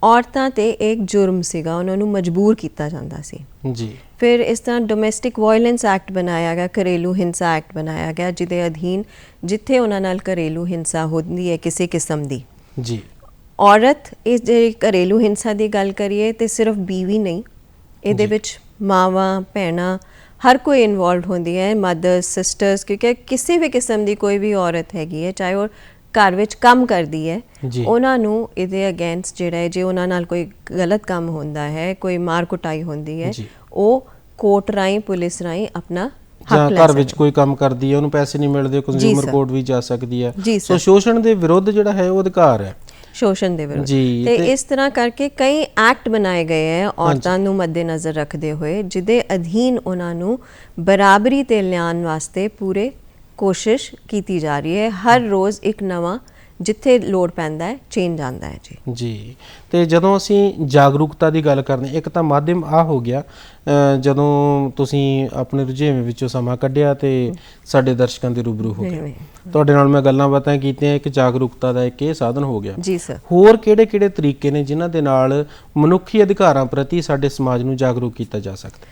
ਔਰਤਾਂ ਤੇ ਇੱਕ ਜੁਰਮ ਸੀਗਾ, ਉਹਨਾਂ ਨੂੰ ਮਜਬੂਰ ਕੀਤਾ ਜਾਂਦਾ ਸੀ ਜੀ। ਫਿਰ ਇਸ ਤਰ੍ਹਾਂ ਡੋਮੈਸਟਿਕ ਵਾਇਲੈਂਸ ਐਕਟ ਬਣਾਇਆ ਗਿਆ, ਘਰੇਲੂ ਹਿੰਸਾ ਐਕਟ ਬਣਾਇਆ ਗਿਆ ਜਿਹਦੇ ਅਧੀਨ ਜਿੱਥੇ ਉਹਨਾਂ ਨਾਲ ਘਰੇਲੂ ਹਿੰਸਾ ਹੁੰਦੀ ਹੈ ਕਿਸੇ ਕਿਸਮ ਦੀ ਜੀ, ਔਰਤ ਇਸ ਜਿਹੜੀ ਘਰੇਲੂ ਹਿੰਸਾ ਦੀ ਗੱਲ ਕਰੀਏ ਤੇ ਸਿਰਫ ਬੀਵੀ ਨਹੀਂ, ਇਹਦੇ ਵਿੱਚ ਮਾਵਾਂ, ਭੈਣਾਂ, ਹਰ ਕੋਈ ਇਨਵੋਲਵ ਹੁੰਦੀ ਹੈ, ਮਦਰਸ, ਸਿਸਟਰਸ, ਕਿਉਂਕਿ ਕਿਸੇ ਵੀ ਕਿਸਮ ਦੀ ਕੋਈ ਵੀ ਔਰਤ ਹੈਗੀ ਹੈ ਚਾਹੇ ਉਹ ਘਰ ਵਿੱਚ ਕੰਮ ਕਰਦੀ ਹੈ, ਉਹਨਾਂ ਨੂੰ ਇਹਦੇ ਅਗੇਂਸਟ ਜਿਹੜਾ ਹੈ ਜੇ ਉਹਨਾਂ ਨਾਲ ਕੋਈ ਗਲਤ ਕੰਮ ਹੁੰਦਾ ਹੈ, ਕੋਈ ਮਾਰ ਕੁਟਾਈ ਹੁੰਦੀ ਹੈ, ਉਹ ਕੋਰਟ ਰਾਹੀਂ, ਪੁਲਿਸ ਰਾਹੀਂ ਆਪਣਾ ਜਾਂ ਘਰ ਵਿੱਚ ਕੋਈ ਕੰਮ ਕਰਦੀ ਹੈ ਉਹਨੂੰ ਪੈਸੇ ਨਹੀਂ ਮਿਲਦੇ, ਕੰਜ਼ਿਊਮਰ ਕੋਰਟ ਵੀ ਜਾ ਸਕਦੀ ਹੈ। ਸੋ ਸ਼ੋਸ਼ਣ ਦੇ ਵਿਰੁੱਧ ਜਿਹੜਾ ਹੈ ਉਹ ਅਧਿਕਾਰ ਹੈ, ਸ਼ੋਸ਼ਣ ਦੇ ਵਿਰੁੱਧ। ਤੇ ਇਸ ਤਰ੍ਹਾਂ ਕਰਕੇ ਕਈ ਐਕਟ ਬਣਾਏ ਗਏ ਹੈ ਔਰਤਾਂ ਨੂੰ ਮੱਦੇਨਜ਼ਰ ਰੱਖਦੇ ਹੋਏ ਜਿਹਦੇ ਅਧੀਨ ਉਹਨਾਂ ਨੂੰ ਬਰਾਬਰੀ ਤੇ ਲਿਆਉਣ ਵਾਸਤੇ ਪੂਰੇ ਕੋਸ਼ਿਸ਼ ਕੀਤੀ ਜਾ ਰਹੀ ਹੈ। ਹਰ ਰੋਜ਼ ਇੱਕ ਨਵਾਂ ਜਿੱਥੇ ਲੋੜ ਪੈਂਦਾ ਹੈ ਚੇਂਜ ਆਉਂਦਾ ਹੈ ਜੀ ਜੀ। ਤੇ ਜਦੋਂ ਅਸੀਂ ਜਾਗਰੂਕਤਾ ਦੀ ਗੱਲ ਕਰਦੇ, ਇੱਕ ਤਾਂ ਮਾਧਿਅਮ ਆ ਹੋ ਗਿਆ ਜਦੋਂ ਤੁਸੀਂ ਆਪਣੇ ਰੁਝੇਵੇਂ ਵਿੱਚੋਂ ਸਮਾਂ ਕੱਢਿਆ ਤੇ ਸਾਡੇ ਦਰਸ਼ਕਾਂ ਦੇ ਰੂਬਰੂ ਹੋ ਗਏ, ਤੁਹਾਡੇ ਨਾਲ ਮੈਂ ਗੱਲਾਂ ਬਾਤਾਂ ਕੀਤੀਆਂ, ਇੱਕ ਜਾਗਰੂਕਤਾ ਦਾ ਇੱਕ ਇਹ ਸਾਧਨ ਹੋ ਗਿਆ ਜੀ ਸਰ। ਹੋਰ ਕਿਹੜੇ ਤਰੀਕੇ ਨੇ ਜਿਨ੍ਹਾਂ ਦੇ ਨਾਲ ਮਨੁੱਖੀ ਅਧਿਕਾਰਾਂ ਪ੍ਰਤੀ ਸਾਡੇ ਸਮਾਜ ਨੂੰ ਜਾਗਰੂਕ ਕੀਤਾ ਜਾ ਸਕਦਾ?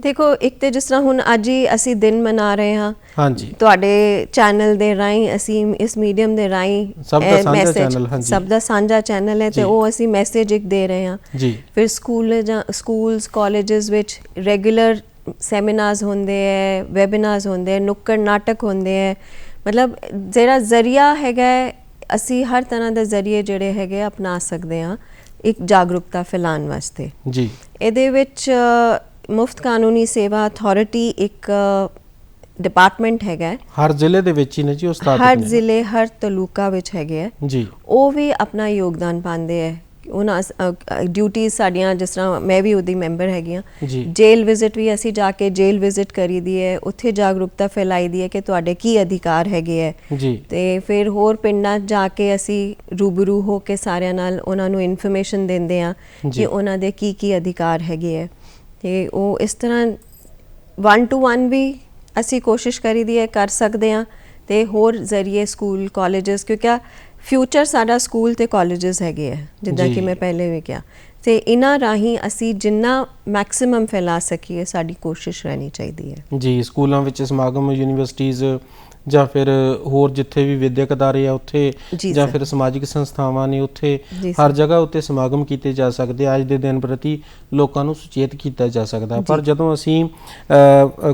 ਦੇਖੋ, ਇੱਕ ਤੇ ਜਿਸ ਤਰ੍ਹਾਂ ਹੁਣ ਅੱਜ ਹੀ ਅਸੀਂ ਦਿਨ ਮਨਾ ਰਹੇ ਹਾਂ, ਹਾਂਜੀ, ਤੁਹਾਡੇ ਚੈਨਲ ਦੇ ਰਾਹੀਂ ਅਸੀਂ ਇਸ ਮੀਡੀਅਮ ਦੇ ਰਾਹੀਂ ਸਭ ਦਾ ਸਾਂਝਾ ਚੈਨਲ ਹੈ ਤੇ ਉਹ ਅਸੀਂ ਮੈਸੇਜ ਇੱਕ ਦੇ ਰਹੇ ਹਾਂ ਜੀ। ਫਿਰ ਸਕੂਲਸ ਕਾਲਜਸ ਵਿੱਚ ਰੈਗੂਲਰ ਸੈਮੀਨਾਰਸ ਹੁੰਦੇ ਹੈ, ਵੈਬਿਨਾਰਸ ਹੁੰਦੇ ਹੈ, ਨੁੱਕੜ ਨਾਟਕ ਹੁੰਦੇ ਹੈ, ਮਤਲਬ ਜਿਹੜਾ ਜ਼ਰੀਆ ਹੈਗਾ ਅਸੀਂ ਹਰ ਤਰ੍ਹਾਂ ਦੇ ਜ਼ਰੀਏ ਜਿਹੜੇ ਹੈਗੇ ਅਪਣਾ ਸਕਦੇ ਹਾਂ ਇੱਕ ਜਾਗਰੂਕਤਾ ਫੈਲਾਉਣ ਵਾਸਤੇ ਜੀ। ਇਹਦੇ ਵਿੱਚ ਮੁਫਤ ਕਾਨੂੰਨੀ ਸੇਵਾ ਅਥਾਰਟੀ ਇੱਕ ਡਿਪਾਰਟਮੈਂਟ ਹੈਗਾ, ਹਰ ਜ਼ਿਲ੍ਹੇ ਦੇ ਵਿੱਚ ਹੀ ਨੇ ਜੀ, ਹਰ ਜ਼ਿਲ੍ਹੇ, ਹਰ ਤਾਲੁਕਾ ਵਿੱਚ ਹੈਗੇ ਹੈ ਜੀ। ਉਹ ਵੀ ਆਪਣਾ ਯੋਗਦਾਨ ਪਾਉਂਦੇ ਹੈ, ਉਹਨਾਂ ਡਿਊਟੀਜ਼ ਸਾਡੀਆਂ, ਜਿਸ ਤਰ੍ਹਾਂ ਮੈਂ ਵੀ ਉਹਦੀ ਮੈਂਬਰ ਹੈਗੀ ਹਾਂ। ਜੇਲ੍ਹ ਵਿਜ਼ਿਟ ਵੀ ਅਸੀਂ ਜਾ ਕੇ ਜੇਲ੍ਹ ਵਿਜ਼ਿਟ ਕਰੀ ਦੀ ਹੈ, ਉੱਥੇ ਜਾਗਰੂਕਤਾ ਫੈਲਾਈ ਦੀ ਹੈ ਕਿ ਤੁਹਾਡੇ ਕੀ ਅਧਿਕਾਰ ਹੈਗੇ ਹੈ ਜੀ। ਤੇ ਫਿਰ ਹੋਰ ਪਿੰਡਾਂ ਜਾ ਕੇ ਅਸੀਂ ਰੂਬਰੂ ਹੋ ਕੇ ਸਾਰਿਆਂ ਨਾਲ ਉਹਨਾਂ ਨੂੰ ਇਨਫੋਰਮੇਸ਼ਨ ਦਿੰਦੇ ਹਾਂ ਕਿ ਉਹਨਾਂ ਦੇ ਕੀ ਅਧਿਕਾਰ ਹੈਗੇ ਹੈ। ਤੇ ਉਹ ਇਸ ਤਰ੍ਹਾਂ 1 to 1 ਵੀ ਅਸੀਂ ਕੋਸ਼ਿਸ਼ ਕਰੀਦੀ ਹੈ, ਕਰ ਸਕਦੇ ਹਾਂ। ਤੇ ਹੋਰ ਜ਼ਰੀਏ ਸਕੂਲ ਕਾਲਜਸ, ਕਿਉਂਕਿ ਫਿਊਚਰ ਸਾਡਾ ਸਕੂਲ ਤੇ ਕਾਲਜਸ ਹੈਗੇ ਹੈ, ਜਿੱਦਾਂ ਕਿ ਮੈਂ ਪਹਿਲੇ ਵੀ ਕਿਹਾ, ਤੇ ਇਹਨਾਂ ਰਾਹੀਂ ਅਸੀਂ ਜਿੰਨਾ ਮੈਕਸਿਮਮ ਫੈਲਾ ਸਕੀਏ ਸਾਡੀ ਕੋਸ਼ਿਸ਼ ਰਹਿਣੀ ਚਾਹੀਦੀ ਹੈ ਜੀ। ਸਕੂਲਾਂ ਵਿੱਚ ਸਮਾਗਮ, ਯੂਨੀਵਰਸਿਟੀਜ਼ ਜਾਂ ਫਿਰ ਹੋਰ ਜਿੱਥੇ ਵੀ ਵਿਦਿਅਕ ਅਦਾਰੇ ਆ ਉੱਥੇ, ਜਾਂ ਫਿਰ ਸਮਾਜਿਕ ਸੰਸਥਾਵਾਂ ਨੇ ਉੱਥੇ, ਹਰ ਜਗ੍ਹਾ ਉੱਤੇ ਸਮਾਗਮ ਕੀਤੇ ਜਾ ਸਕਦੇ। ਅੱਜ ਦੇ ਦਿਨ ਪ੍ਰਤੀ ਲੋਕਾਂ ਨੂੰ ਸੁਚੇਤ ਕੀਤਾ ਜਾ ਸਕਦਾ। ਪਰ ਜਦੋਂ ਅਸੀਂ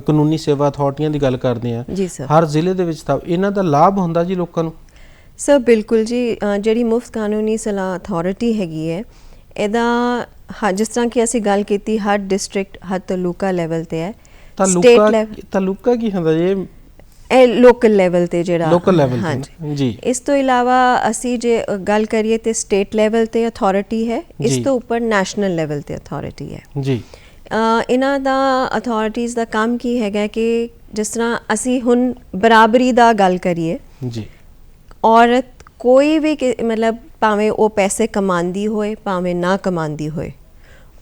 ਕਾਨੂੰਨੀ ਸੇਵਾ ਅਥਾਰਟੀਆਂ ਦੀ ਗੱਲ ਕਰਦੇ ਹਾਂ ਹਰ ਜ਼ਿਲ੍ਹੇ ਦੇ ਵਿੱਚ, ਤਾਂ ਇਹਨਾਂ ਦਾ ਲਾਭ ਹੁੰਦਾ ਜੀ ਲੋਕਾਂ ਨੂੰ? ਸਰ ਬਿਲਕੁਲ ਜੀ। ਜਿਹੜੀ ਮੁਫਤ ਕਾਨੂੰਨੀ ਸਲਾਹ ਅਥਾਰਟੀ ਹੈਗੀ ਹੈ, ਇਹਦਾ ਜਿਸ ਤਰ੍ਹਾਂ ਕਿ ਅਸੀਂ ਗੱਲ ਕੀਤੀ ਹਰ ਡਿਸਟ੍ਰਿਕਟ, ਹਰ ਤਾਲੁਕਾ ਲੈਵਲ ਤੇ ਹੈ। ਤਾਲੁਕਾ ਕੀ ਹੁੰਦਾ ਜੀ? ਇਹ ਲੋਕਲ ਲੈਵਲ ਤੇ ਜਿਹੜਾ ਲੋਕਲ ਲੈਵਲ ਜੀ। ਇਸ ਤੋਂ ਇਲਾਵਾ ਅਸੀਂ ਜੇ ਗੱਲ ਕਰੀਏ ਤੇ ਸਟੇਟ ਲੈਵਲ ਤੇ ਅਥਾਰਟੀ ਹੈ, ਇਸ ਤੋਂ ਉੱਪਰ ਨੈਸ਼ਨਲ ਲੈਵਲ ਤੇ ਅਥਾਰਟੀ ਹੈ ਜੀ। ਇਹਨਾਂ ਦਾ ਅਥਾਰਟੀਜ਼ ਦਾ ਕੰਮ ਕੀ ਹੈਗਾ ਕਿ ਜਿਸ ਤਰ੍ਹਾਂ ਅਸੀਂ ਹੁਣ ਬਰਾਬਰੀ ਦਾ ਗੱਲ ਕਰੀਏ ਜੀ, ਔਰਤ ਕੋਈ ਵੀ ਮਤਲਬ ਭਾਵੇਂ ਉਹ ਪੈਸੇ ਕਮਾਉਂਦੀ ਹੋਏ ਭਾਵੇਂ ਨਾ ਕਮਾਉਂਦੀ ਹੋਏ,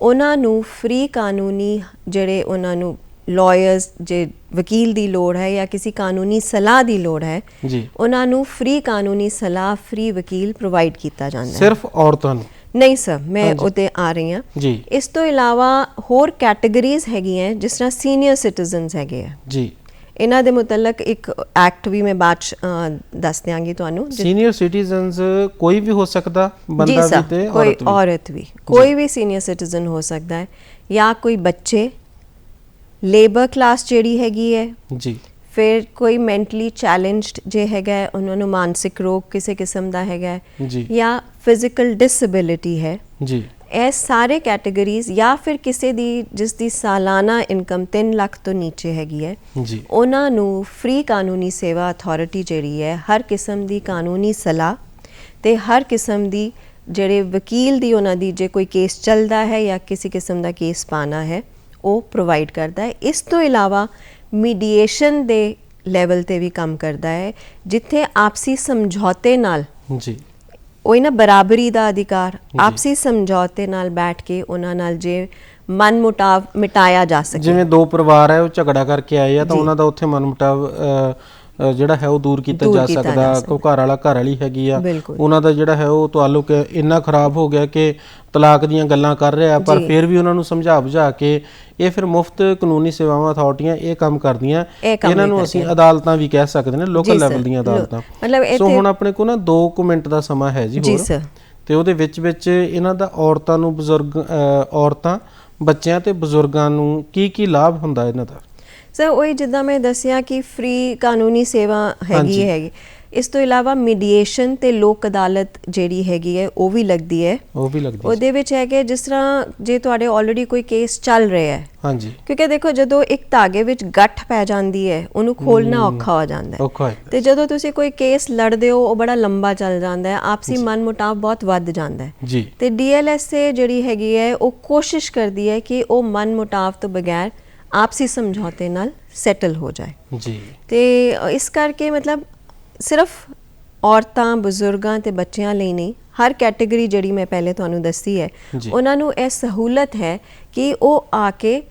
ਉਹਨਾਂ ਨੂੰ ਫ੍ਰੀ ਕਾਨੂੰਨੀ ਜਿਹੜੇ ਉਹਨਾਂ ਨੂੰ ਲਾਇਰਸ ਜੇ ਵਕੀਲ ਦੀ ਲੋੜ ਹੈ ਜਾਂ ਕਿਸੇ ਕਾਨੂੰਨੀ ਸਲਾਹ ਦੀ ਲੋੜ ਹੈ ਜੀ, ਉਹਨਾਂ ਨੂੰ ਫ੍ਰੀ ਕਾਨੂੰਨੀ ਸਲਾਹ, ਫ੍ਰੀ ਵਕੀਲ ਪ੍ਰੋਵਾਈਡ ਕੀਤਾ ਜਾਂਦਾ ਹੈ। ਸਿਰਫ ਔਰਤਾਂ ਨੂੰ? ਨਹੀਂ ਸਰ, ਮੈਂ ਉਹਤੇ ਆ ਰਹੀ ਹਾਂ ਜੀ। ਇਸ ਤੋਂ ਇਲਾਵਾ ਹੋਰ ਕੈਟਾਗਰੀਜ਼ ਹੈਗੀਆਂ ਜਿਸ ਤਰ੍ਹਾਂ ਸੀਨੀਅਰ ਸਿਟੀਜ਼ਨਸ ਹੈਗੇ ਆ ਜੀ, ਇਹਨਾਂ ਦੇ ਮੁਤਲਕ ਇੱਕ ਐਕਟ ਵੀ ਮੈਂ ਬਾਅਦ 'ਚ ਦੱਸ ਦਿਆਂਗੀ ਤੁਹਾਨੂੰ। ਸੀਨੀਅਰ ਸਿਟੀਜ਼ਨਸ ਕੋਈ ਵੀ ਹੋ ਸਕਦਾ, ਬੰਦਾ ਜੀ ਵੀ ਸਰ, ਤੇ ਕੋਈ ਔਰਤ ਵੀ? ਔਰਤ ਵੀ, ਕੋਈ ਵੀ ਸੀਨੀਅਰ ਸਿਟੀਜ਼ਨ ਹੋ ਸਕਦਾ ਹੈ, ਜਾਂ ਕੋਈ ਬੱਚੇ, ਲੇਬਰ ਕਲਾਸ ਜਿਹੜੀ ਹੈਗੀ ਹੈ, ਜੀ, ਫਿਰ ਕੋਈ ਮੈਂਟਲੀ ਚੈਲੰਜਡ ਜੇ ਹੈਗਾ ਹੈ, ਉਹਨਾਂ ਨੂੰ ਮਾਨਸਿਕ ਰੋਗ ਕਿਸੇ ਕਿਸਮ ਦਾ ਹੈਗਾ ਹੈ, ਜੀ, ਜਾਂ ਫਿਜ਼ੀਕਲ ਡਿਸੇਬਿਲਿਟੀ ਹੈ, ਜੀ, ਇਹ ਸਾਰੇ ਕੈਟਾਗਰੀਜ਼, ਜਾਂ ਫਿਰ ਕਿਸੇ ਦੀ ਜਿਸ ਦੀ ਸਾਲਾਨਾ ਇਨਕਮ 3 ਲੱਖ ਤੋਂ ਨੀਚੇ ਹੈਗੀ ਹੈ, ਜੀ, ਉਹਨਾਂ ਨੂੰ ਫ੍ਰੀ ਕਾਨੂੰਨੀ ਸੇਵਾ ਅਥਾਰਟੀ ਜਿਹੜੀ ਹੈ ਹਰ ਕਿਸਮ ਦੀ ਕਾਨੂੰਨੀ ਸਲਾਹ ਤੇ ਹਰ ਕਿਸਮ ਦੀ ਜਿਹੜੇ ਵਕੀਲ ਦੀ ਉਹਨਾਂ ਦੀ ਜੇ ਕੋਈ ਕੇਸ ਚੱਲਦਾ ਹੈ ਜਾਂ ਕਿਸੇ ਕਿਸਮ ਦਾ ਕੇਸ ਪਾਣਾ ਹੈ ਉਹ ਪ੍ਰੋਵਾਈਡ ਕਰਦਾ ਹੈ। ਇਸ ਤੋਂ ਇਲਾਵਾ ਮੀਡੀਏਸ਼ਨ ਦੇ ਲੈਵਲ ਤੇ ਵੀ ਕੰਮ ਕਰਦਾ ਹੈ, ਜਿੱਥੇ ਆਪਸੀ ਸਮਝੌਤੇ ਨਾਲ, ਜੀ, ਉਹੀ ਨਾ ਬਰਾਬਰੀ ਦਾ ਅਧਿਕਾਰ, ਆਪਸੀ ਸਮਝੌਤੇ ਨਾਲ ਬੈਠ ਕੇ ਉਹਨਾਂ ਨਾਲ ਜੇ ਮਨ ਮੁਟਾਵ ਮਿਟਾਇਆ ਜਾ ਸਕੇ। ਜਿਵੇਂ ਦੋ ਪਰਿਵਾਰ ਹੈ ਉਹ ਝਗੜਾ ਕਰਕੇ ਆਏ ਆ ਤਾਂ ਉਹਨਾਂ ਦਾ ਉੱਥੇ ਮਨ ਮੁਟਾਵ ਜਿਹੜਾ ਹੈ ਉਹ ਦੂਰ ਕੀਤਾ ਜਾ ਸਕਦਾ। ਕੋਈ ਘਰ ਵਾਲਾ ਘਰ ਵਾਲੀ ਹੈਗੀ ਆ, ਉਹਨਾਂ ਦਾ ਜਿਹੜਾ ਹੈ ਉਹ ਤਾਲੁਕ ਇੰਨਾ ਖਰਾਬ ਹੋ ਗਿਆ ਕਿ ਤਲਾਕ ਦੀਆਂ ਗੱਲਾਂ ਕਰ ਰਿਹਾ, ਪਰ ਫਿਰ ਵੀ ਉਹਨਾਂ ਨੂੰ ਸਮਝਾ ਬੁਝਾ ਕੇ ਇਹ ਫਿਰ ਮੁਫਤ ਕਾਨੂੰਨੀ ਸੇਵਾਵਾਂ ਅਥਾਰਟੀਆਂ ਇਹ ਕੰਮ ਕਰਦੀਆਂ। ਇਹਨਾਂ ਨੂੰ ਅਸੀਂ ਅਦਾਲਤਾਂ ਵੀ ਕਹਿ ਸਕਦੇ ਨੇ, ਲੋਕਲ ਲੈਵਲ ਦੀਆਂ ਅਦਾਲਤਾਂ। ਸੋ ਹੁਣ ਆਪਣੇ ਕੋਲ ਨਾ 2 ਮਿੰਟ ਦਾ ਸਮਾਂ ਹੈ ਜੀ ਹੋਰ, ਤੇ ਉਹਦੇ ਵਿੱਚ ਇਹਨਾਂ ਦਾ ਔਰਤਾਂ ਨੂੰ, ਔਰਤਾਂ, ਬੱਚਿਆਂ ਤੇ ਬਜ਼ੁਰਗਾਂ ਨੂੰ ਕੀ ਲਾਭ ਹੁੰਦਾ ਇਹਨਾਂ ਦਾ? ਸਰ ਉਹੀ ਜਿੱਦਾਂ ਮੈਂ ਦੱਸਿਆ ਕਿ ਫ੍ਰੀ ਕਾਨੂੰਨੀ ਸੇਵਾ ਹੈਗੀ। ਇਸ ਤੋਂ ਇਲਾਵਾ ਮੀਡੀਏਸ਼ਨ ਤੇ ਲੋਕ ਅਦਾਲਤ ਜਿਹੜੀ ਹੈਗੀ ਹੈ ਉਹ ਵੀ ਲੱਗਦੀ ਹੈ। ਉਹਦੇ ਵਿੱਚ ਹੈ ਕਿ ਜਿਸ ਤਰ੍ਹਾਂ ਜੇ ਤੁਹਾਡੇ ਆਲਰੇਡੀ ਕੋਈ ਕੇਸ ਚੱਲ ਰਿਹਾ ਹੈ, ਹਾਂਜੀ, ਕਿਉਂਕਿ ਦੇਖੋ ਜਦੋਂ ਇੱਕ ਧਾਗੇ ਵਿੱਚ ਗੱਠ ਪੈ ਜਾਂਦੀ ਹੈ ਉਹਨੂੰ ਖੋਲਣਾ ਔਖਾ ਹੋ ਜਾਂਦਾ ਹੈ, ਤੇ ਜਦੋਂ ਤੁਸੀਂ ਕੋਈ ਕੇਸ ਲੜਦੇ ਹੋ ਉਹ ਬੜਾ ਲੰਬਾ ਚੱਲ ਜਾਂਦਾ ਹੈ, ਆਪਸੀ ਮਨ ਮੁਟਾਵ ਬਹੁਤ ਵੱਧ ਜਾਂਦਾ ਹੈ। ਤੇ DLSA ਜਿਹੜੀ ਹੈਗੀ ਹੈ ਉਹ ਕੋਸ਼ਿਸ਼ ਕਰਦੀ ਹੈ ਕਿ ਉਹ ਮਨ ਮੁਟਾਵ ਤੋਂ ਬਗੈਰ ਆਪਸੀ ਸਮਝੌਤੇ ਨਾਲ ਸੈਟਲ ਹੋ ਜਾਏ ਜੀ। ਤੇ ਇਸ ਕਰਕੇ ਮਤਲਬ ਸਿਰਫ ਔਰਤਾਂ, ਬਜ਼ੁਰਗਾਂ ਤੇ ਬੱਚਿਆਂ ਲਈ ਨਹੀਂ, ਹਰ ਕੈਟਾਗਰੀ ਜਿਹੜੀ ਮੈਂ ਪਹਿਲੇ ਤੁਹਾਨੂੰ ਦੱਸੀ ਹੈ ਉਹਨਾਂ ਨੂੰ ਇਹ ਸਹੂਲਤ ਹੈ ਕਿ ਉਹ ਆ ਕੇ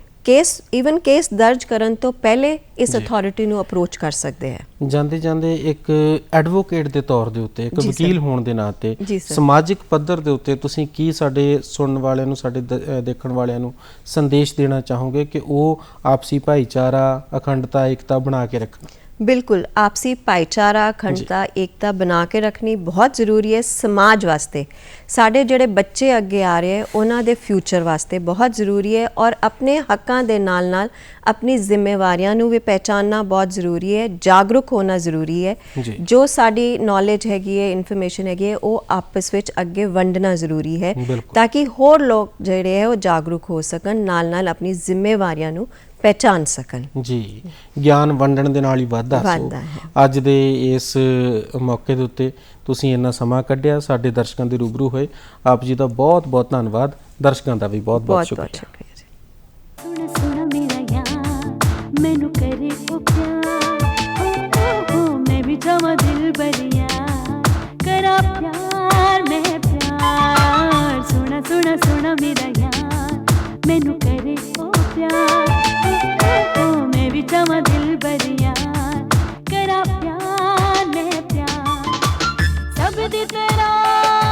ਈਵਨ ਕੇਸ ਦਰਜ ਕਰਨ ਤੋਂ ਪਹਿਲੇ ਇਸ ਅਥਾਰਟੀ ਨੂੰ ਅਪਰੋਚ ਕਰ ਸਕਦੇ ਹੈ। ਜਾਂਦੇ ਜਾਂਦੇ ਇੱਕ ਐਡਵੋਕੇਟ ਦੇ ਤੌਰ ਦੇ ਉੱਤੇ, ਇੱਕ ਵਕੀਲ ਹੋਣ ਦੇ ਨਾਤੇ, ਸਮਾਜਿਕ ਪੱਧਰ ਦੇ ਉੱਤੇ ਤੁਸੀਂ ਕੀ ਸਾਡੇ ਸੁਣਨ ਵਾਲਿਆਂ ਨੂੰ, ਸਾਡੇ ਦੇਖਣ ਵਾਲਿਆਂ ਨੂੰ ਸੰਦੇਸ਼ ਦੇਣਾ ਚਾਹੋਗੇ ਕਿ ਉਹ ਆਪਸੀ ਭਾਈਚਾਰਾ, ਅਖੰਡਤਾ, ਏਕਤਾ ਬਣਾ ਕੇ ਰੱਖਣ? ਬਿਲਕੁਲ, ਆਪਸੀ ਭਾਈਚਾਰਾ, ਅਖੰਡਤਾ, ਏਕਤਾ ਬਣਾ ਕੇ ਰੱਖਣੀ ਬਹੁਤ ਜ਼ਰੂਰੀ ਹੈ ਸਮਾਜ ਵਾਸਤੇ। ਸਾਡੇ ਜਿਹੜੇ ਬੱਚੇ ਅੱਗੇ ਆ ਰਹੇ ਉਹਨਾਂ ਦੇ ਫਿਊਚਰ ਵਾਸਤੇ ਬਹੁਤ ਜ਼ਰੂਰੀ ਹੈ, ਔਰ ਆਪਣੇ ਹੱਕਾਂ ਦੇ ਨਾਲ ਨਾਲ ਆਪਣੀ ਜ਼ਿੰਮੇਵਾਰੀਆਂ ਨੂੰ ਵੀ ਪਹਿਚਾਨਣਾ ਬਹੁਤ ਜ਼ਰੂਰੀ ਹੈ, ਜਾਗਰੂਕ ਹੋਣਾ ਜ਼ਰੂਰੀ ਹੈ। ਜੋ ਸਾਡੀ ਨੌਲੇਜ ਹੈਗੀ ਹੈ, ਇਨਫੋਰਮੇਸ਼ਨ ਹੈਗੀ ਹੈ, ਉਹ ਆਪਸ ਵਿੱਚ ਅੱਗੇ ਵੰਡਣਾ ਜ਼ਰੂਰੀ ਹੈ ਤਾਂ ਕਿ ਹੋਰ ਲੋਕ ਜਿਹੜੇ ਹੈ ਉਹ ਜਾਗਰੂਕ ਹੋ ਸਕਣ, ਨਾਲ ਨਾਲ ਆਪਣੀ ਜ਼ਿੰਮੇਵਾਰੀਆਂ ਨੂੰ ਪਹਿਚਾਨ ਸਕਣ। ਜੀ, ਗਿਆਨ ਵੰਡਣ ਦੇ ਨਾਲ ਹੀ ਵਾਧਾ ਹੈ। ਅੱਜ ਦੇ ਇਸ ਮੌਕੇ ਦੇ ਉੱਤੇ ਤੁਸੀਂ ਇੰਨਾ ਸਮਾਂ ਕੱਢਿਆ, ਸਾਡੇ ਦਰਸ਼ਕਾਂ ਦੇ ਰੂਬਰੂ ਹੋਏ, ਆਪ ਜੀ ਦਾ ਬਹੁਤ ਬਹੁਤ ਧੰਨਵਾਦ। ਦਰਸ਼ਕਾਂ ਦਾ ਵੀ ਬਹੁਤ ਬਹੁਤ ਸ਼ੁਕਰੀਆ। सब दी तेरा